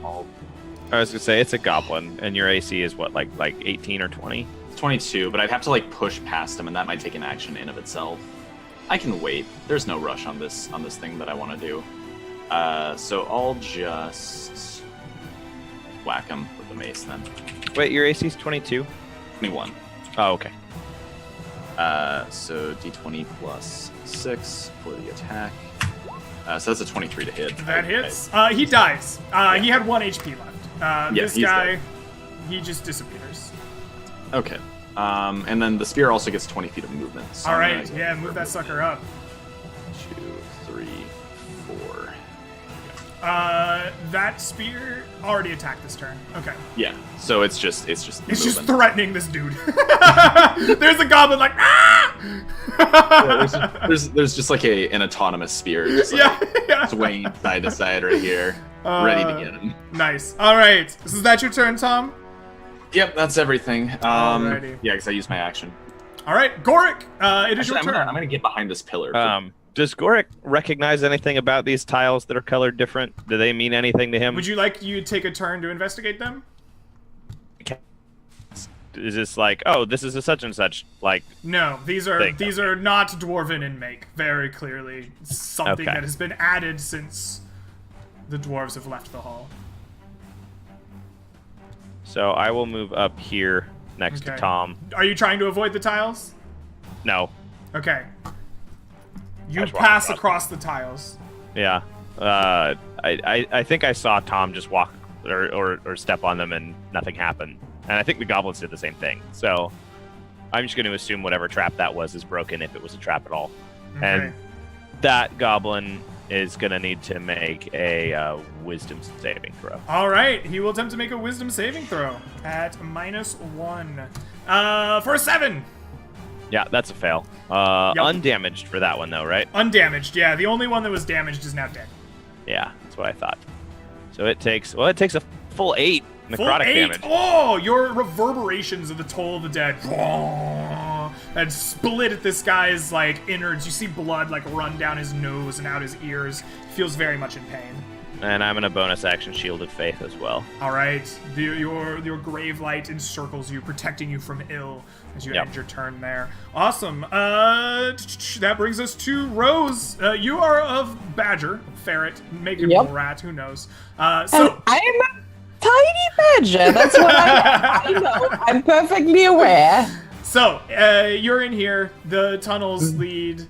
I was gonna say it's a goblin, and your AC is what, like 18 or 20? 22, but I'd have to push past him, and that might take an action in of itself. I can wait. There's no rush on this thing that I want to do. So I'll just whack him with the mace then. Wait, your AC is 22? 21. Oh, okay. So D20 plus 6 for the attack. So that's a 23 to hit. That hits. He dies. He had 1 HP left. This guy, he just disappears. Okay. And then the spear also gets 20 feet of movement. So Alright, move that sucker up. 2, 3, 4. That spear already attacked this turn. Okay. Yeah. So it's just just threatening this dude. There's a goblin there's just an autonomous spear just swaying side to side right here, ready to get him. Nice. All right. Is that your turn, Tom? Yep, that's everything. Alrighty. Yeah, because I used my action. All right, Goric. It is your turn. I'm gonna get behind this pillar. Does Goric recognize anything about these tiles that are colored different? Do they mean anything to him? Would you like you take a turn to investigate them? Is this oh, this is a such and such No, these are not dwarven in make. Very clearly, something that has been added since the dwarves have left the hall. So I will move up here next to Tom. Are you trying to avoid the tiles? No. Okay. You pass across the tiles. Yeah. I think I saw Tom just walk or step on them and nothing happened. And I think the goblins did the same thing. So I'm just going to assume whatever trap that was is broken, if it was a trap at all. Okay. And that goblin is going to need to make a wisdom saving throw. All right. He will attempt to make a wisdom saving throw at -1. For a 7. Yeah, that's a fail. Undamaged for that one, though, right? Undamaged, yeah. The only one that was damaged is now dead. Yeah, that's what I thought. So it takes a full 8 necrotic damage. Oh, your reverberations of the toll of the dead and split at this guy's innards. You see blood run down his nose and out his ears. He feels very much in pain. And I'm gonna bonus action Shielded Faith as well. All right, your grave light encircles you, protecting you from ill as you end your turn there. Awesome. That brings us to Rose. You are of badger, ferret, maybe rat, who knows? So I'm a tiny badger. That's what I know. I'm perfectly aware. So you're in here. The tunnels lead.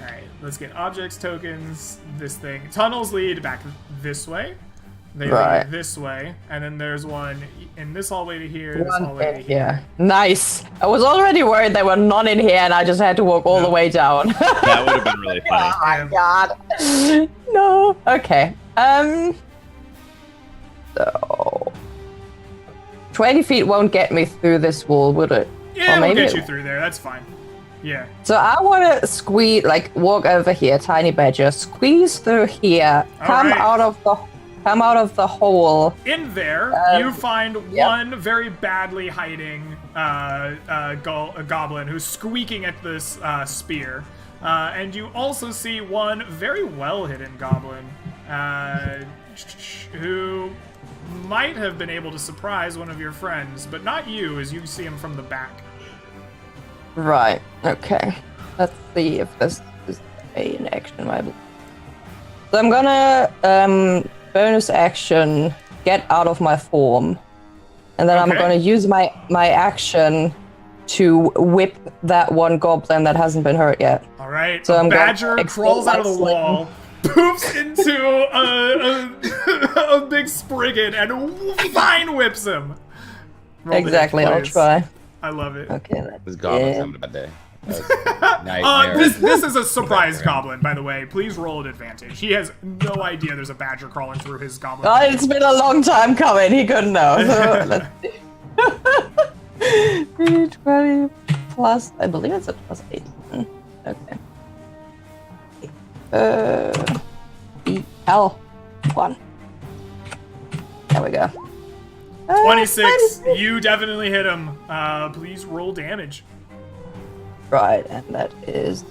All right, let's get objects, tokens. This thing. Tunnels lead back this way. They lead this way, and then there's one in this hallway to here, this hallway to here. Nice. I was already worried there were none in here, and I just had to walk all the way down. That would have been really funny. Oh my god. No. Okay. So 20 feet won't get me through this wall, would it? Yeah, we'll get you through there. That's fine. Yeah. So I want to squeeze, like, walk over here, tiny badger, squeeze through here, come out of the hole. In there, you find one very badly hiding a goblin who's squeaking at this spear, and you also see one very well hidden goblin who might have been able to surprise one of your friends, but not you, as you see him from the back. Right. Okay. Let's see if this is an action. So I'm gonna bonus action get out of my form, and then I'm gonna use my action to whip that one goblin that hasn't been hurt yet. All right. So a badger crawls out of the wall, poofs into a big spriggan, and vine whips him. Exactly. I'll try. I love it. Okay. This goblin's having a bad day. This is a surprise goblin, by the way. Please roll at advantage. He has no idea there's a badger crawling through his goblin. Oh, it's been a long time coming. He couldn't know. So let's see. 20 plus, I believe it's a plus 8. Okay. L1. There we go. 26. You definitely hit him. Please roll damage. Right, and that is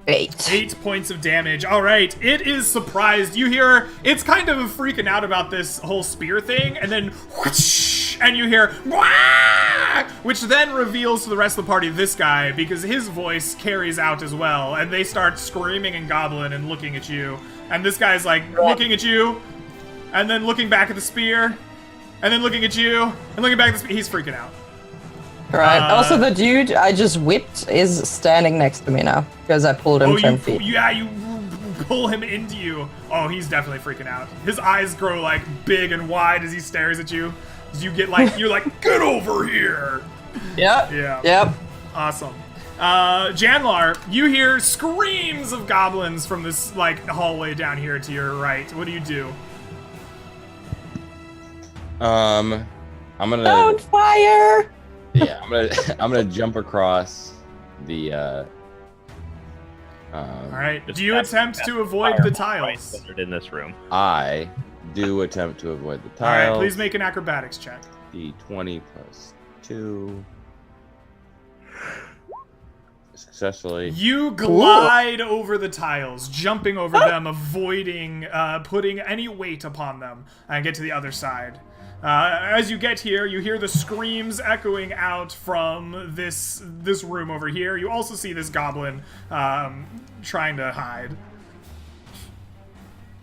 8. 8 points of damage. All right, it is surprised. You hear it's kind of freaking out about this whole spear thing, and then whoosh, and you hear wah, which then reveals to the rest of the party this guy, because his voice carries out as well, and they start screaming in Goblin and looking at you. And this guy's like looking at you, and then looking back at the spear, and then looking at you, and looking back at the spear. He's freaking out. Right. Also, the dude I just whipped is standing next to me now because I pulled him 10 feet. Yeah, you pull him into you. Oh, he's definitely freaking out. His eyes grow like big and wide as he stares at you. As you get like, you're like, get over here. Yep. Yeah. Yep. Awesome. Janlar, you hear screams of goblins from this like hallway down here to your right. What do you do? I'm gonna. Don't fire. Yeah, I'm gonna jump across the. All right. Do you attempt to avoid the tiles? In this room. I do attempt to avoid the tiles. All right. Please make an acrobatics check. D20 plus 2. Successfully. You glide over the tiles, jumping over them, avoiding putting any weight upon them, and get to the other side. As you get here, you hear the screams echoing out from this room over here. You also see this goblin trying to hide,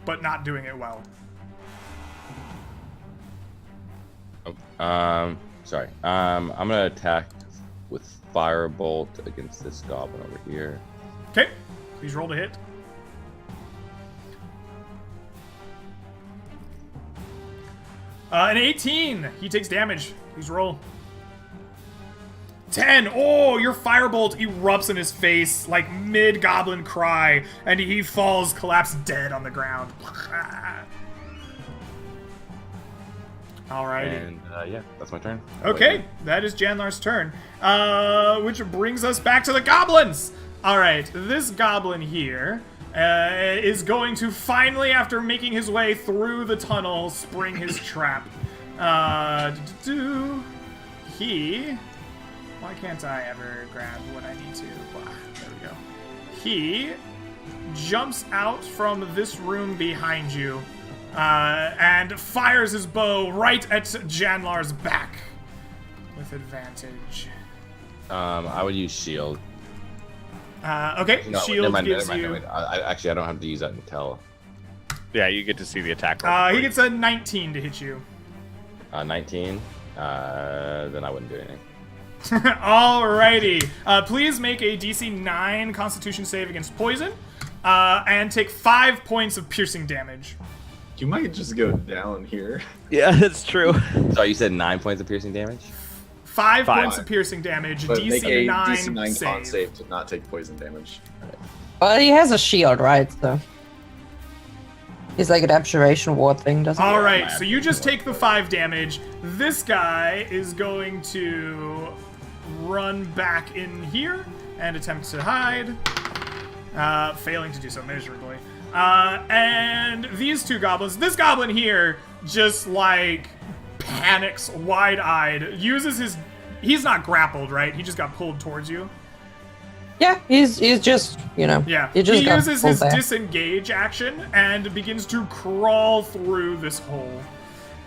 but not doing it well. Sorry. I'm gonna attack with Firebolt against this goblin over here. Okay, please roll to hit. An 18. He takes damage. Please roll. 10. Oh, your firebolt erupts in his face like mid-goblin cry, and he falls, collapsed dead on the ground. Alrighty. And yeah, that's my turn. Okay, that is Janlar's turn. Which brings us back to the goblins. All right, this goblin here is going to finally, after making his way through the tunnel, spring his trap. Why can't I ever grab what I need to? Blah, there we go. he jumps out from this room behind you and fires his bow right at Janlar's back with advantage. I would use shield. Okay, No, shield gives never you... mind. Actually, I don't have to use that until Yeah, you get to see the attack roll. he before gets a 19 to hit you. 19. Then I wouldn't do anything. Alrighty. Please make a DC 9 Constitution save against poison, and take 5 points of piercing damage. You might just go down here. Yeah, that's true. So you said 9 points of piercing damage? 5 points of piercing damage. But make a DC 9 DC 9 save. con save to not take poison damage. Well, he has a shield, right? So he's like an abjuration ward thing, doesn't he? Alright, so you just take the 5 damage. This guy is going to run back in here and attempt to hide. Failing to do so miserably. And these two goblins, this goblin here just like panics wide-eyed, uses his, he's not grappled, right? He just got pulled towards you. Yeah, he's just, you know. Yeah, he just got uses pulled his there. disengage action and begins to crawl through this hole.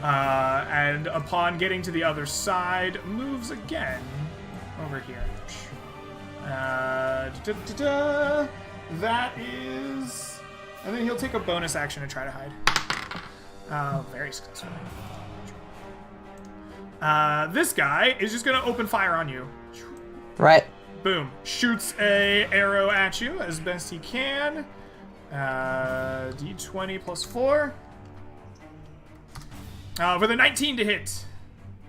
And upon getting to the other side, moves again over here. That is... And then he'll take a bonus action to try to hide. Very successful. This guy is just going to open fire on you. Right. Boom. Shoots a arrow at you as best he can. D20 plus 4. With a 19 to hit.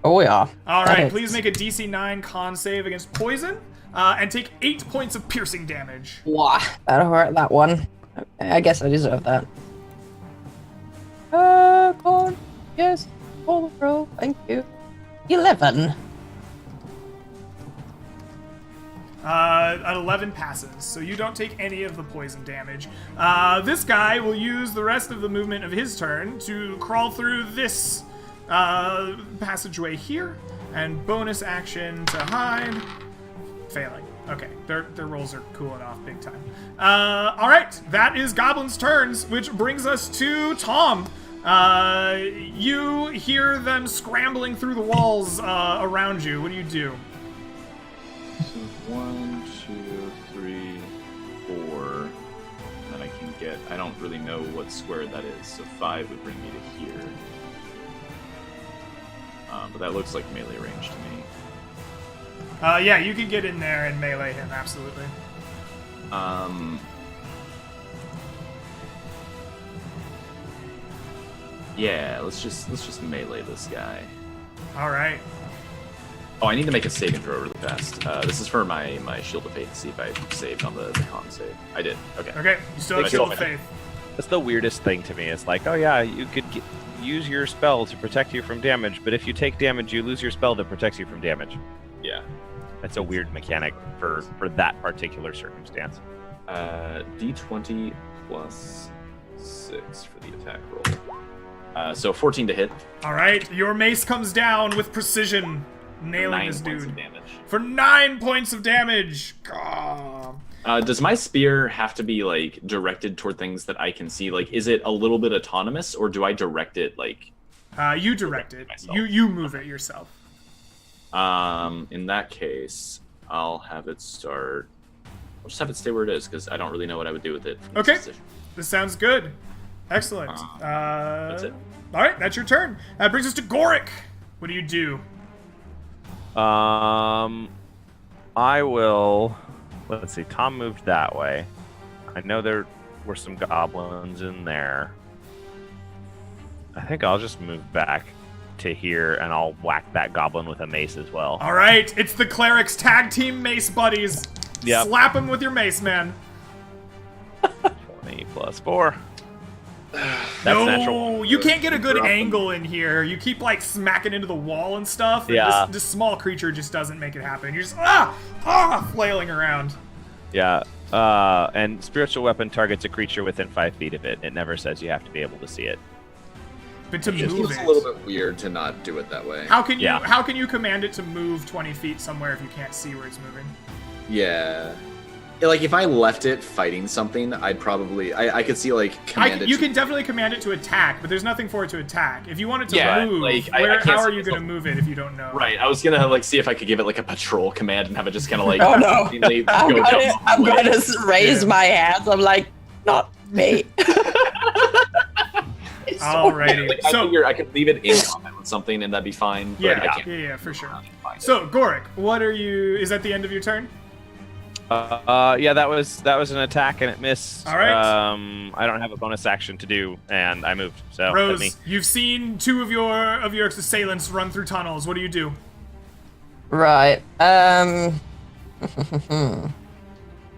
Oh, yeah. All That right, hits. please make a DC 9 con save against poison. And take 8 points of piercing damage. Wow, that'll hurt, that one. I guess I deserve that. God. Yes. Full roll. Thank you. 11. An 11 passes, so you don't take any of the poison damage. This guy will use the rest of the movement of his turn to crawl through this passageway here, and bonus action to hide. Failing. Okay, their rolls are cooling off big time. Alright, that is Goblin's turns, which brings us to Tom. You hear them scrambling through the walls around you. What do you do? So 1, 2, 3, 4. And I can get. I don't really know what square that is, so 5 would bring me to here. But that looks like melee range to me. Yeah, you can get in there and melee him, absolutely. Yeah, let's just melee this guy. All right. Oh, I need to make a saving throw really fast. This is for my Shield of Faith to see if I saved on the con save. I did. Okay. Okay, you still have Shield of Faith. That's the weirdest thing to me. It's like, oh yeah, you could use your spell to protect you from damage, but if you take damage, you lose your spell that protects you from damage. Yeah. That's a weird mechanic for that particular circumstance. D20 plus 6 for the attack roll. So 14 to hit. All right, your mace comes down with precision, nailing 9 this points dude of damage. for 9 points of damage. Gah. Does my spear have to be like directed toward things that I can see? Like, is it a little bit autonomous, or do I direct it like? You direct it. Myself. You move it yourself. In that case, I'll have it start. I'll just have it stay where it is because I don't really know what I would do with it. Okay, this sounds good. Excellent. That's it. All right, that's your turn. That brings us to Goric. What do you do? I will. Let's see. Tom moved that way. I know there were some goblins in there. I think I'll just move back to here, and I'll whack that goblin with a mace as well. All right, it's the clerics tag team mace buddies. Yep. Slap him with your mace, man. 20 plus 4. That's no, natural. you can't get a good angle in here. You keep like smacking into the wall and stuff. And Yeah. This small creature just doesn't make it happen. You're just flailing around. Yeah. And spiritual weapon targets a creature within 5 feet of it. It never says you have to be able to see it. But to It move feels it, a little bit weird to not do it that way. how can you Yeah. how can you command it to move 20 feet somewhere if you can't see where it's moving? Yeah. like if I left it fighting something, I'd probably I could see like command it. You can definitely command it to attack, but there's nothing for it to attack. If you want it to Yeah, move, like, how are you going to move it if you don't know? Right, I was gonna like see if I could give it like a patrol command and have it just kind of like. Oh no! I'm down gonna raise my hands. I'm like, not me. Alrighty. Like, So I could leave it in combat with something and that'd be fine. But yeah, for sure. So Goric, what are you? Is that the end of your turn? Yeah, that was an attack and it missed. All right. I don't have a bonus action to do, and I moved. So Rose, hit me. you've seen 2 of your assailants run through tunnels. What do you do? Right.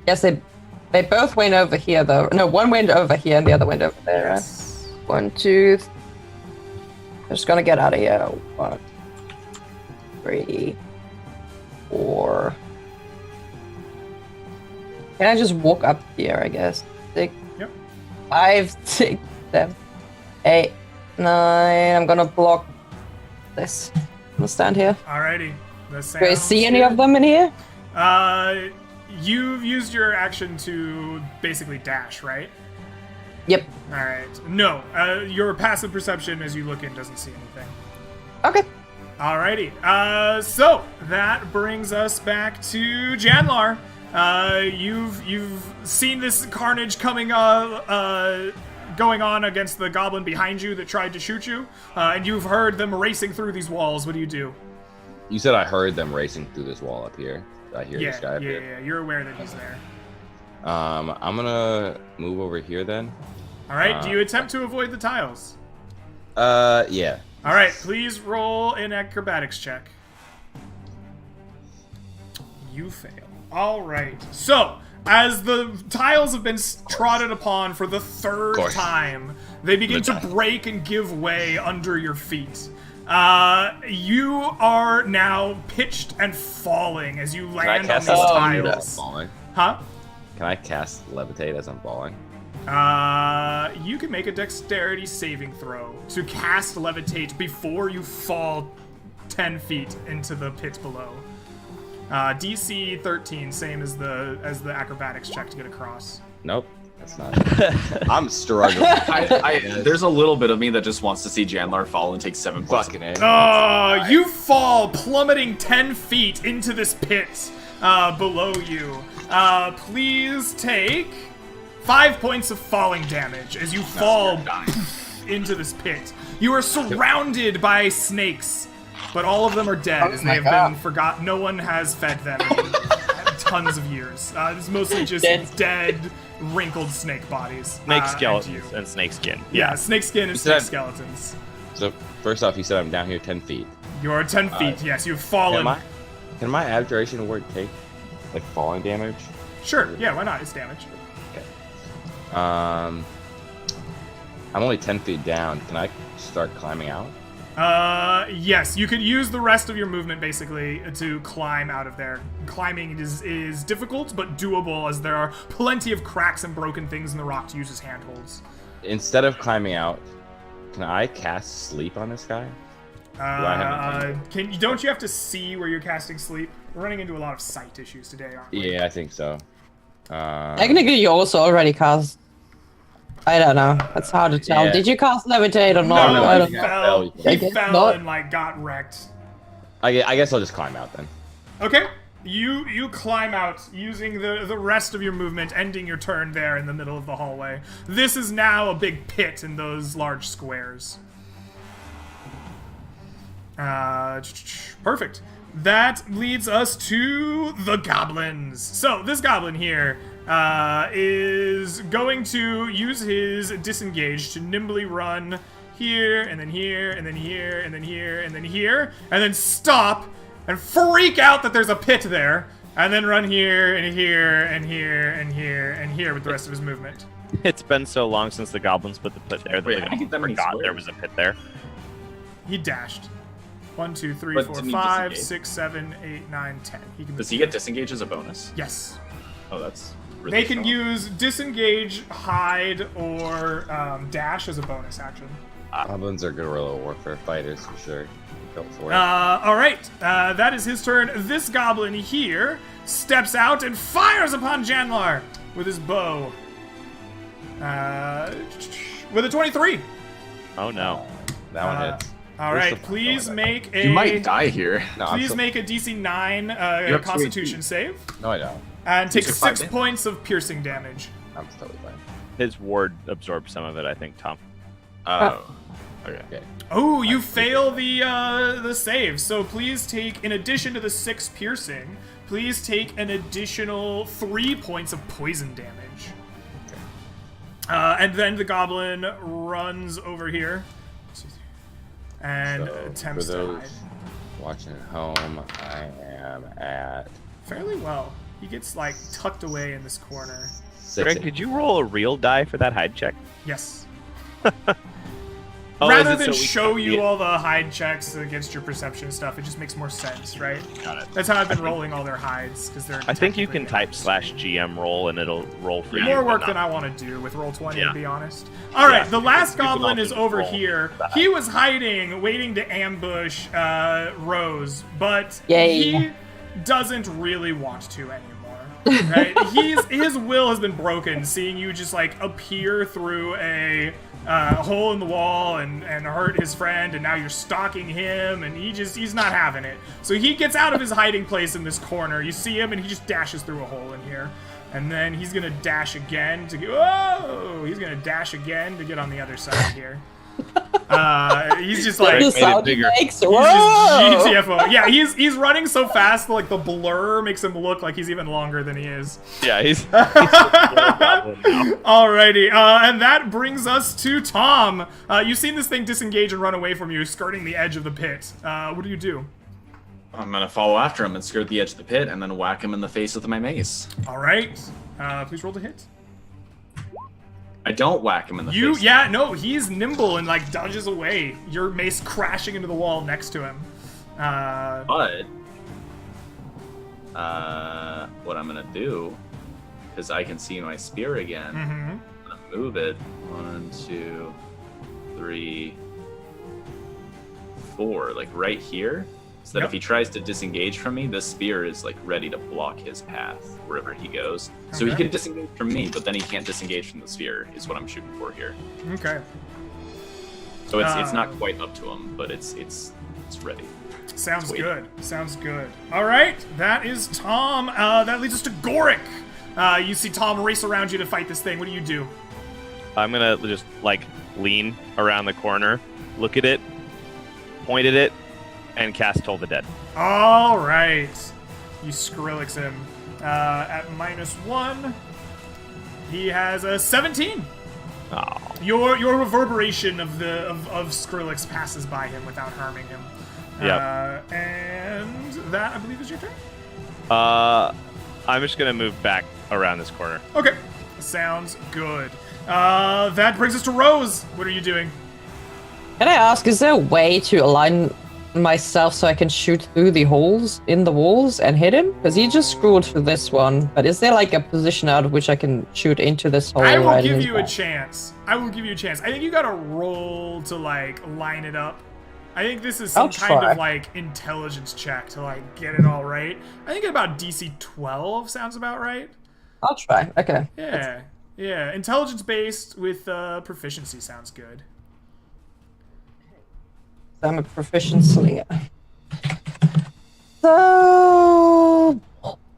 Guess they both went over here though. No, one went over here and the other went over there. Yes. 1, 2. I'm just gonna get out of here. 1, 3, 4. Can I just walk up here? I guess 6, Yep. 5, 6, 7, 8, 9. I'm gonna block this. I'm gonna stand here. Alrighty. Do I see any of them in here? You've used your action to basically dash, right? Yep. Alright. No, your passive perception as you look in doesn't see anything. Okay. Alrighty. So that brings us back to Janlar. You've seen this carnage going on against the goblin behind you that tried to shoot you, and you've heard them racing through these walls. What do you do? You said I heard them racing through this wall up here. I hear this guy up here. Yeah. You're aware that he's there. I'm gonna move over here then. All right. Do you attempt to avoid the tiles? Yeah. All right. Please roll an acrobatics check. You fail. All right. So, as the tiles have been trodden upon for the 3rd time, they begin to break and give way under your feet. You are now pitched and falling as you land on these tiles. Huh? Can I cast levitate as I'm falling? You can make a dexterity saving throw to cast levitate before you fall 10 feet into the pit below. DC 13, same as the acrobatics check to get across. Nope, that's not it. I'm struggling. There's a little bit of me that just wants to see Janlar fall and take 7 points. Fucking A. Oh, you fall, plummeting 10 feet into this pit below you. Please take 5 points of falling damage as you fall into this pit. You are surrounded by snakes, but all of them are dead as they have been forgotten. No one has fed them in tons of years. It's mostly just dead, wrinkled snake bodies. Snake skeletons and snake skin. Yeah, snake skin and snake skeletons. So, first off, you said I'm down here 10 feet. You're 10 feet, yes. You've fallen. Can my abjuration word take, like, falling damage? Sure, yeah, why not? It's damage. Okay. I'm only 10 feet down. Can I start climbing out? Yes, you could use the rest of your movement basically to climb out of there. Climbing is difficult, but doable as there are plenty of cracks and broken things in the rock to use as handholds. Instead of climbing out, can I cast sleep on this guy? Don't you have to see where you're casting sleep? We're running into a lot of sight issues today, aren't we? Yeah, I think so. Technically, you also already cast. I don't know. It's hard to tell. Yeah. Did you cast levitate or not? No, I don't he know. fell. I He guess fell not. and got wrecked. I guess I'll just climb out then. Okay. You climb out using the rest of your movement, ending your turn there in the middle of the hallway. This is now a big pit in those large squares. Perfect. That leads us to the goblins. So this goblin here is going to use his disengage to nimbly run here, and then here, and then here, and then here, and then here, and then stop and freak out that there's a pit there, and then run here, and here, and here, and here, and here with the rest of his movement. It's been so long since the goblins put the pit there that Wait, they I get that many forgot squares? there was a pit there. He dashed. 1, 2, 3, But 4, didn't he 5, disengage? 6, 7, 8, 9, 10. Does he get disengage as a bonus? Yes. Oh, that's really They can strong. use disengage, hide, or dash as a bonus action. Goblins are guerrilla warfare fighters for sure. Built for it. All right, that is his turn. This goblin here steps out and fires upon Janlar with his bow. With a 23. Oh no. That one hits. All right, please make a. You might die here. No, Please make a DC 9 have Constitution save, No, I don't. and take These are 6 5 points of piercing damage. I'm totally fine. His ward absorbed some of it, I think, Tom. Oh. Okay. Okay. Oh, you fail the save. So please take, in addition to the 6 piercing, please take an additional 3 points of poison damage. And then the goblin runs over here and So, attempts for to those hide. watching at home, I am at Fairly well. He gets like tucked away in this corner. 6. Greg, did you roll a real die for that hide check? Yes. Oh, Rather is it than so we show can you see it? all the hide checks against your perception stuff, it just makes more sense, right? Got it. That's how I've been rolling all their hides, because they're. I think you can technically type /GM roll and it'll roll for you. more but work not- than I want to do with roll 20, Yeah. to be honest. All right, Yeah, the you last can goblin also is just over roll here. that. He was hiding, waiting to ambush Rose, but Yay. he doesn't really want to anymore. Right? His will has been broken, seeing you just like appear through a hole in the wall and hurt his friend, and now you're stalking him, and he's not having it. So he gets out of his hiding place in this corner. You see him, and he just dashes through a hole in here. And then he's gonna dash again to get. Whoa! He's gonna dash again to get on the other side here. He's just like. The made it sound he bigger. makes. He's Whoa! just GTFO. Yeah, he's running so fast, like the blur makes him look like he's even longer than he is. Yeah, he's goblin now. Alrighty, and that brings us to Tom. You've seen this thing disengage and run away from you, skirting the edge of the pit. What do? I'm gonna follow after him and skirt the edge of the pit and then whack him in the face with my mace. Alright, please roll to hit. I don't whack him in the face. Yeah, no, he's nimble and like dodges away. Your mace crashing into the wall next to him. But what I'm gonna do, because I can see my spear again, I'm gonna move it 1, 2, 3, 4, like right here. So that Yep. if he tries to disengage from me, this spear is like ready to block his path wherever he goes. So he Okay. can disengage from me, but then he can't disengage from the spear. Is what I'm shooting for here. Okay. So it's not quite up to him, but it's ready. Sounds Sweet. good. Sounds good. All right, that is Tom. That leads us to Goric. You see Tom race around you to fight this thing. What do? I'm gonna just like lean around the corner, look at it, point at it, and cast Toll the Dead. All right. You Skrillex him. At -1, he has a 17. Oh, Your reverberation of Skrillex passes by him without harming him. Yep. And that, I believe, is your turn. I'm just gonna move back around this corner. Okay. Sounds good. That brings us to Rose. What are you doing? Can I ask, is there a way to align myself so I can shoot through the holes in the walls and hit him? Because he just scrolled through this one, but is there like a position out of which I can shoot into this hole? I will right in give his you a back? chance. I think you gotta roll to like line it up. I think this is some I'll kind try. of like intelligence check to like get it all right. I think about DC 12 sounds about right. I'll try. Okay. Yeah. Intelligence based with proficiency sounds good. I'm a proficient slinger. So,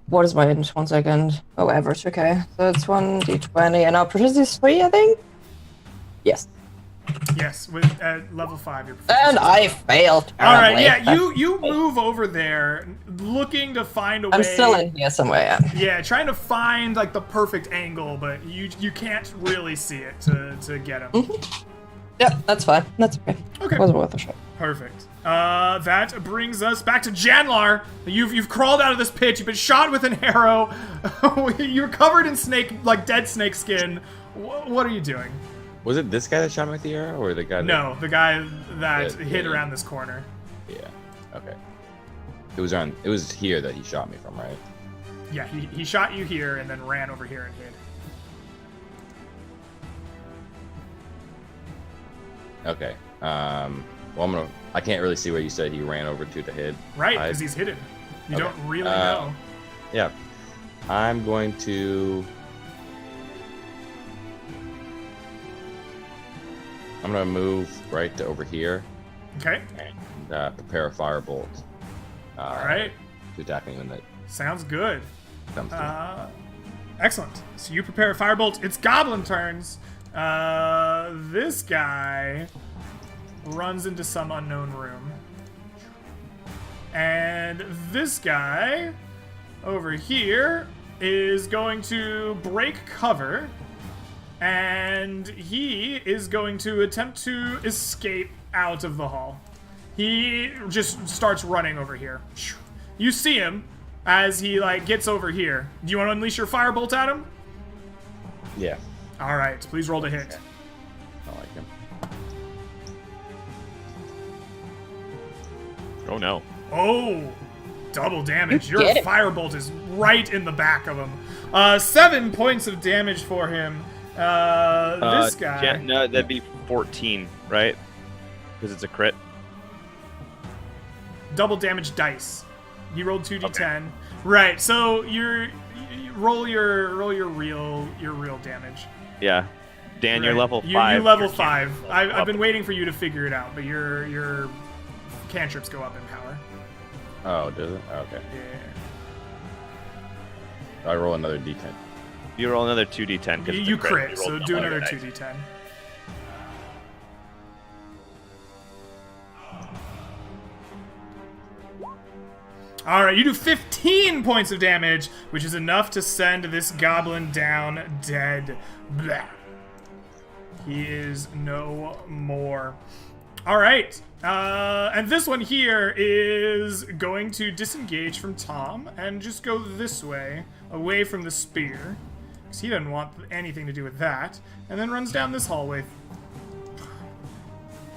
what is my int? 1 second. Oh, average. Okay. So it's 1d20, and our proficiency is 3, I think? Yes. Yes, with at level 5 your proficiency. And I failed. All right, terribly. yeah, you move over there, looking to find a way. I'm still in here somewhere. Yeah. Yeah, trying to find like the perfect angle, but you can't really see it to get him. Yep, that's fine. That's okay. Okay. Wasn't worth a shot. Perfect. That brings us back to Janlar. You've crawled out of this pit. You've been shot with an arrow. You're covered in dead snake skin. What are you doing? Was it this guy that shot me with the arrow, or the guy? No, the guy that Yeah, hid yeah. around this corner. Yeah. Okay. It was here that he shot me from, right? Yeah, he shot you here and then ran over here and hid. Okay. Well, I can't really see where you said he ran over to the head. Right, hide. because he's hidden. You Okay. don't really know. Yeah. I'm going to... I'm going to move right to over here Okay. and prepare a firebolt. All right. To attack me when that Sounds good. comes through. Excellent. So you prepare a firebolt. It's goblin turns. This guy runs into some unknown room. And this guy over here is going to break cover. And he is going to attempt to escape out of the hall. He just starts running over here. You see him as he gets over here. Do you want to unleash your firebolt at him? Yeah. All right, please roll to hit. I like him. Oh no. Oh, double damage. You Your get it. firebolt is right in the back of him. 7 points of damage for him. This guy. No, that'd be 14, right? Because it's a crit. Double damage dice. You rolled 2d10. Okay. Right. So you roll your real damage. Yeah. Dan, you're Right. level You 5. level Your 5. cantrip's I've level been up. waiting for you to figure it out, but your cantrips go up in power. Oh, does it? Oh, okay. Yeah. I roll another d10. You roll another 2d10. 'cause it's a You crit, You so rolled do double another dice. 2d10. All right, you do 15 points of damage, which is enough to send this goblin down dead. Blah. He is no more. All right, and this one here is going to disengage from Tom and just go this way, away from the spear, because he doesn't want anything to do with that, and then runs down this hallway.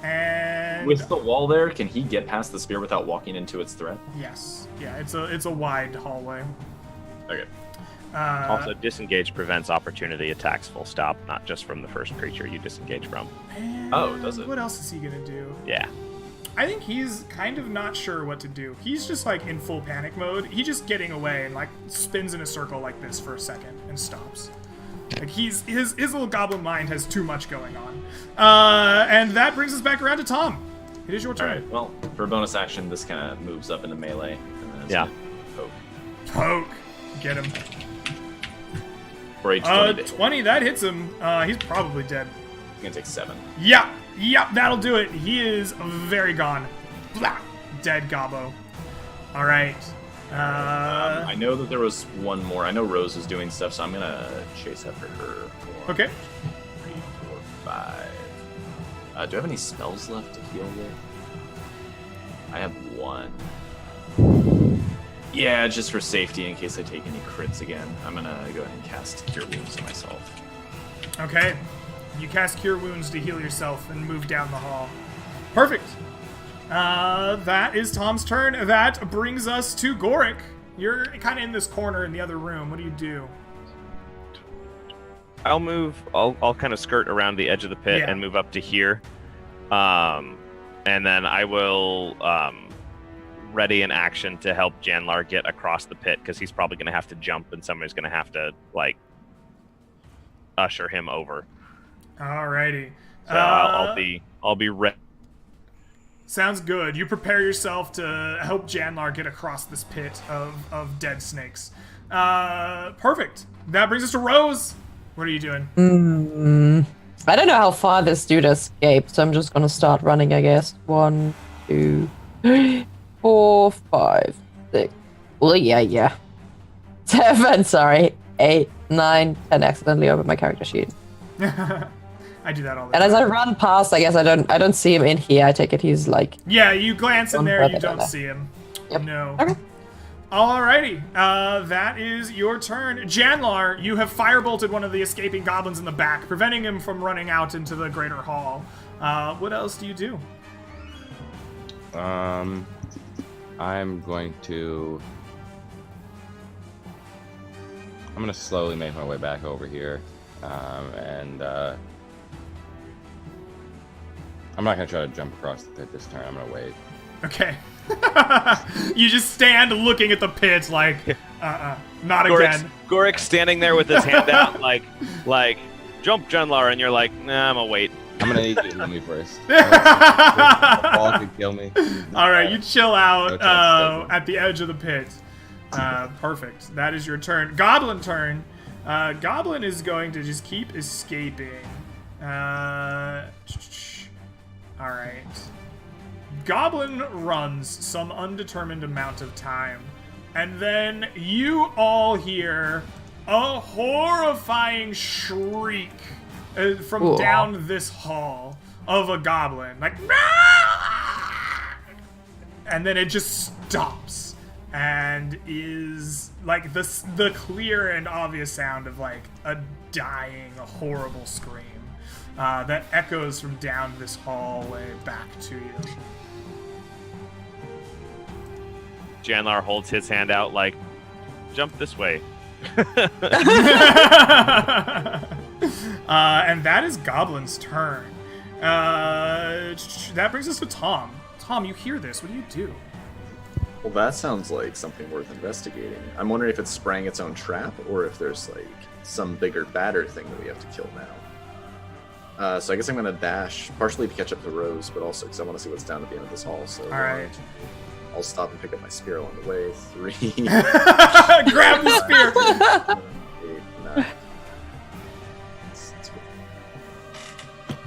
And With the wall there, can he get past the spear without walking into its threat? yes, yeah, it's a wide hallway. Okay. Also, disengage prevents opportunity attacks full stop, not just from the first creature you disengage from. And Oh, does it? What else is he gonna do? Yeah. I think he's kind of not sure what to do. He's just in full panic mode. He's just getting away and spins in a circle like this for a second and stops. His little goblin mind has too much going on. And that brings us back around to Tom. It is your All turn. right. Well, for a bonus action, this kind of moves up into melee. And then it's Yeah. gonna poke. Poke. Get him. For each 20 to hit. 20, that hits him. He's probably dead. It's gonna take 7. Yep, that'll do it. He is very gone. Blah. Dead gobbo. All right. I know that there was one more. I know Rose is doing stuff, so I'm gonna chase after her. Okay. 3, 4, 5. Do I have any spells left to heal with? I have 1. Yeah, just for safety in case I take any crits again. I'm gonna go ahead and cast Cure Wounds on myself. Okay. You cast Cure Wounds to heal yourself and move down the hall. Perfect. That is Tom's turn. That brings us to Goric. You're kind of in this corner in the other room. What do you do? I'll move. I'll kind of skirt around the edge of the pit Yeah. and move up to here, and then I will ready an action to help Janlar get across the pit because he's probably going to have to jump and somebody's going to have to usher him over. Alrighty. So I'll be ready. Sounds good. You prepare yourself to help Janlar get across this pit of dead snakes. Perfect. That brings us to Rose. What are you doing? I don't know how far this dude escaped, so I'm just gonna start running, I guess. 1, 2, 3, 4, 5, 6. Well, yeah. 7, sorry. 8, 9, 10. Accidentally opened my character sheet. I do that all the And time. as I run past, I guess I don't see him in here. I take it he's Yeah, you glance in One there, you further don't down. see him. Yep. No. Okay. Alrighty, that is your turn. Janlar, you have firebolted one of the escaping goblins in the back, preventing him from running out into the greater hall. What else do you do? I'm going to slowly make my way back over here, and I'm not gonna try to jump across the pit this turn. I'm gonna wait. Okay. You just stand looking at the pit like, Not again. Gorik's standing there with his hand out, like, jump, Genlar, and you're like, nah, I'm gonna wait. I'm gonna need you to heal me first. Ball could kill me. All right, you chill out Okay, at the edge of the pit. Perfect. That is your turn. Goblin turn. Goblin is going to just keep escaping. All right. Goblin runs some undetermined amount of time, and then you all hear a horrifying shriek from down this hall of a goblin, like, and then it just stops and is like the clear and obvious sound of like a dying, a horrible scream that echoes from down this hallway back to you. Janlar holds his hand out like, jump this way. And that is Goblin's turn. That brings us to Tom. Tom, you hear this. What do you do? Well, that sounds like something worth investigating. I'm wondering if it sprang its own trap, or if there's like some bigger, badder thing that we have to kill now. So I guess I'm gonna dash, partially to catch up to Rose, but also because I want to see what's down at the end of this hall. So all right. I'll stop and pick up my spear along the way. 3. Grab the spear. 8, 9.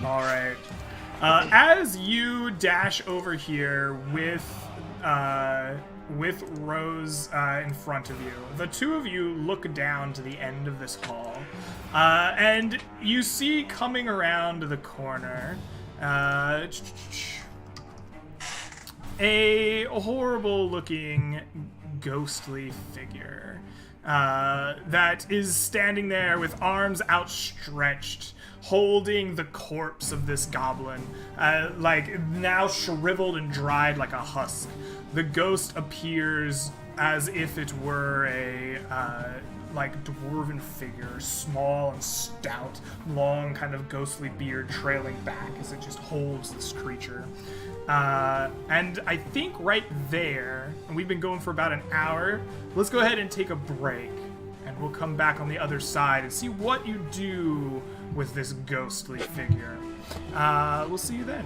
All right. As you dash over here with Rose in front of you, the two of you look down to the end of this hall, and you see coming around the corner a horrible-looking, ghostly figure that is standing there with arms outstretched, holding the corpse of this goblin, like now shriveled and dried like a husk. The ghost appears as if it were a like dwarven figure, small and stout, long kind of ghostly beard trailing back as it just holds this creature. And I think right there, and we've been going for about an hour, let's go ahead and take a break, and we'll come back on the other side and see what you do with this ghostly figure. We'll see you then.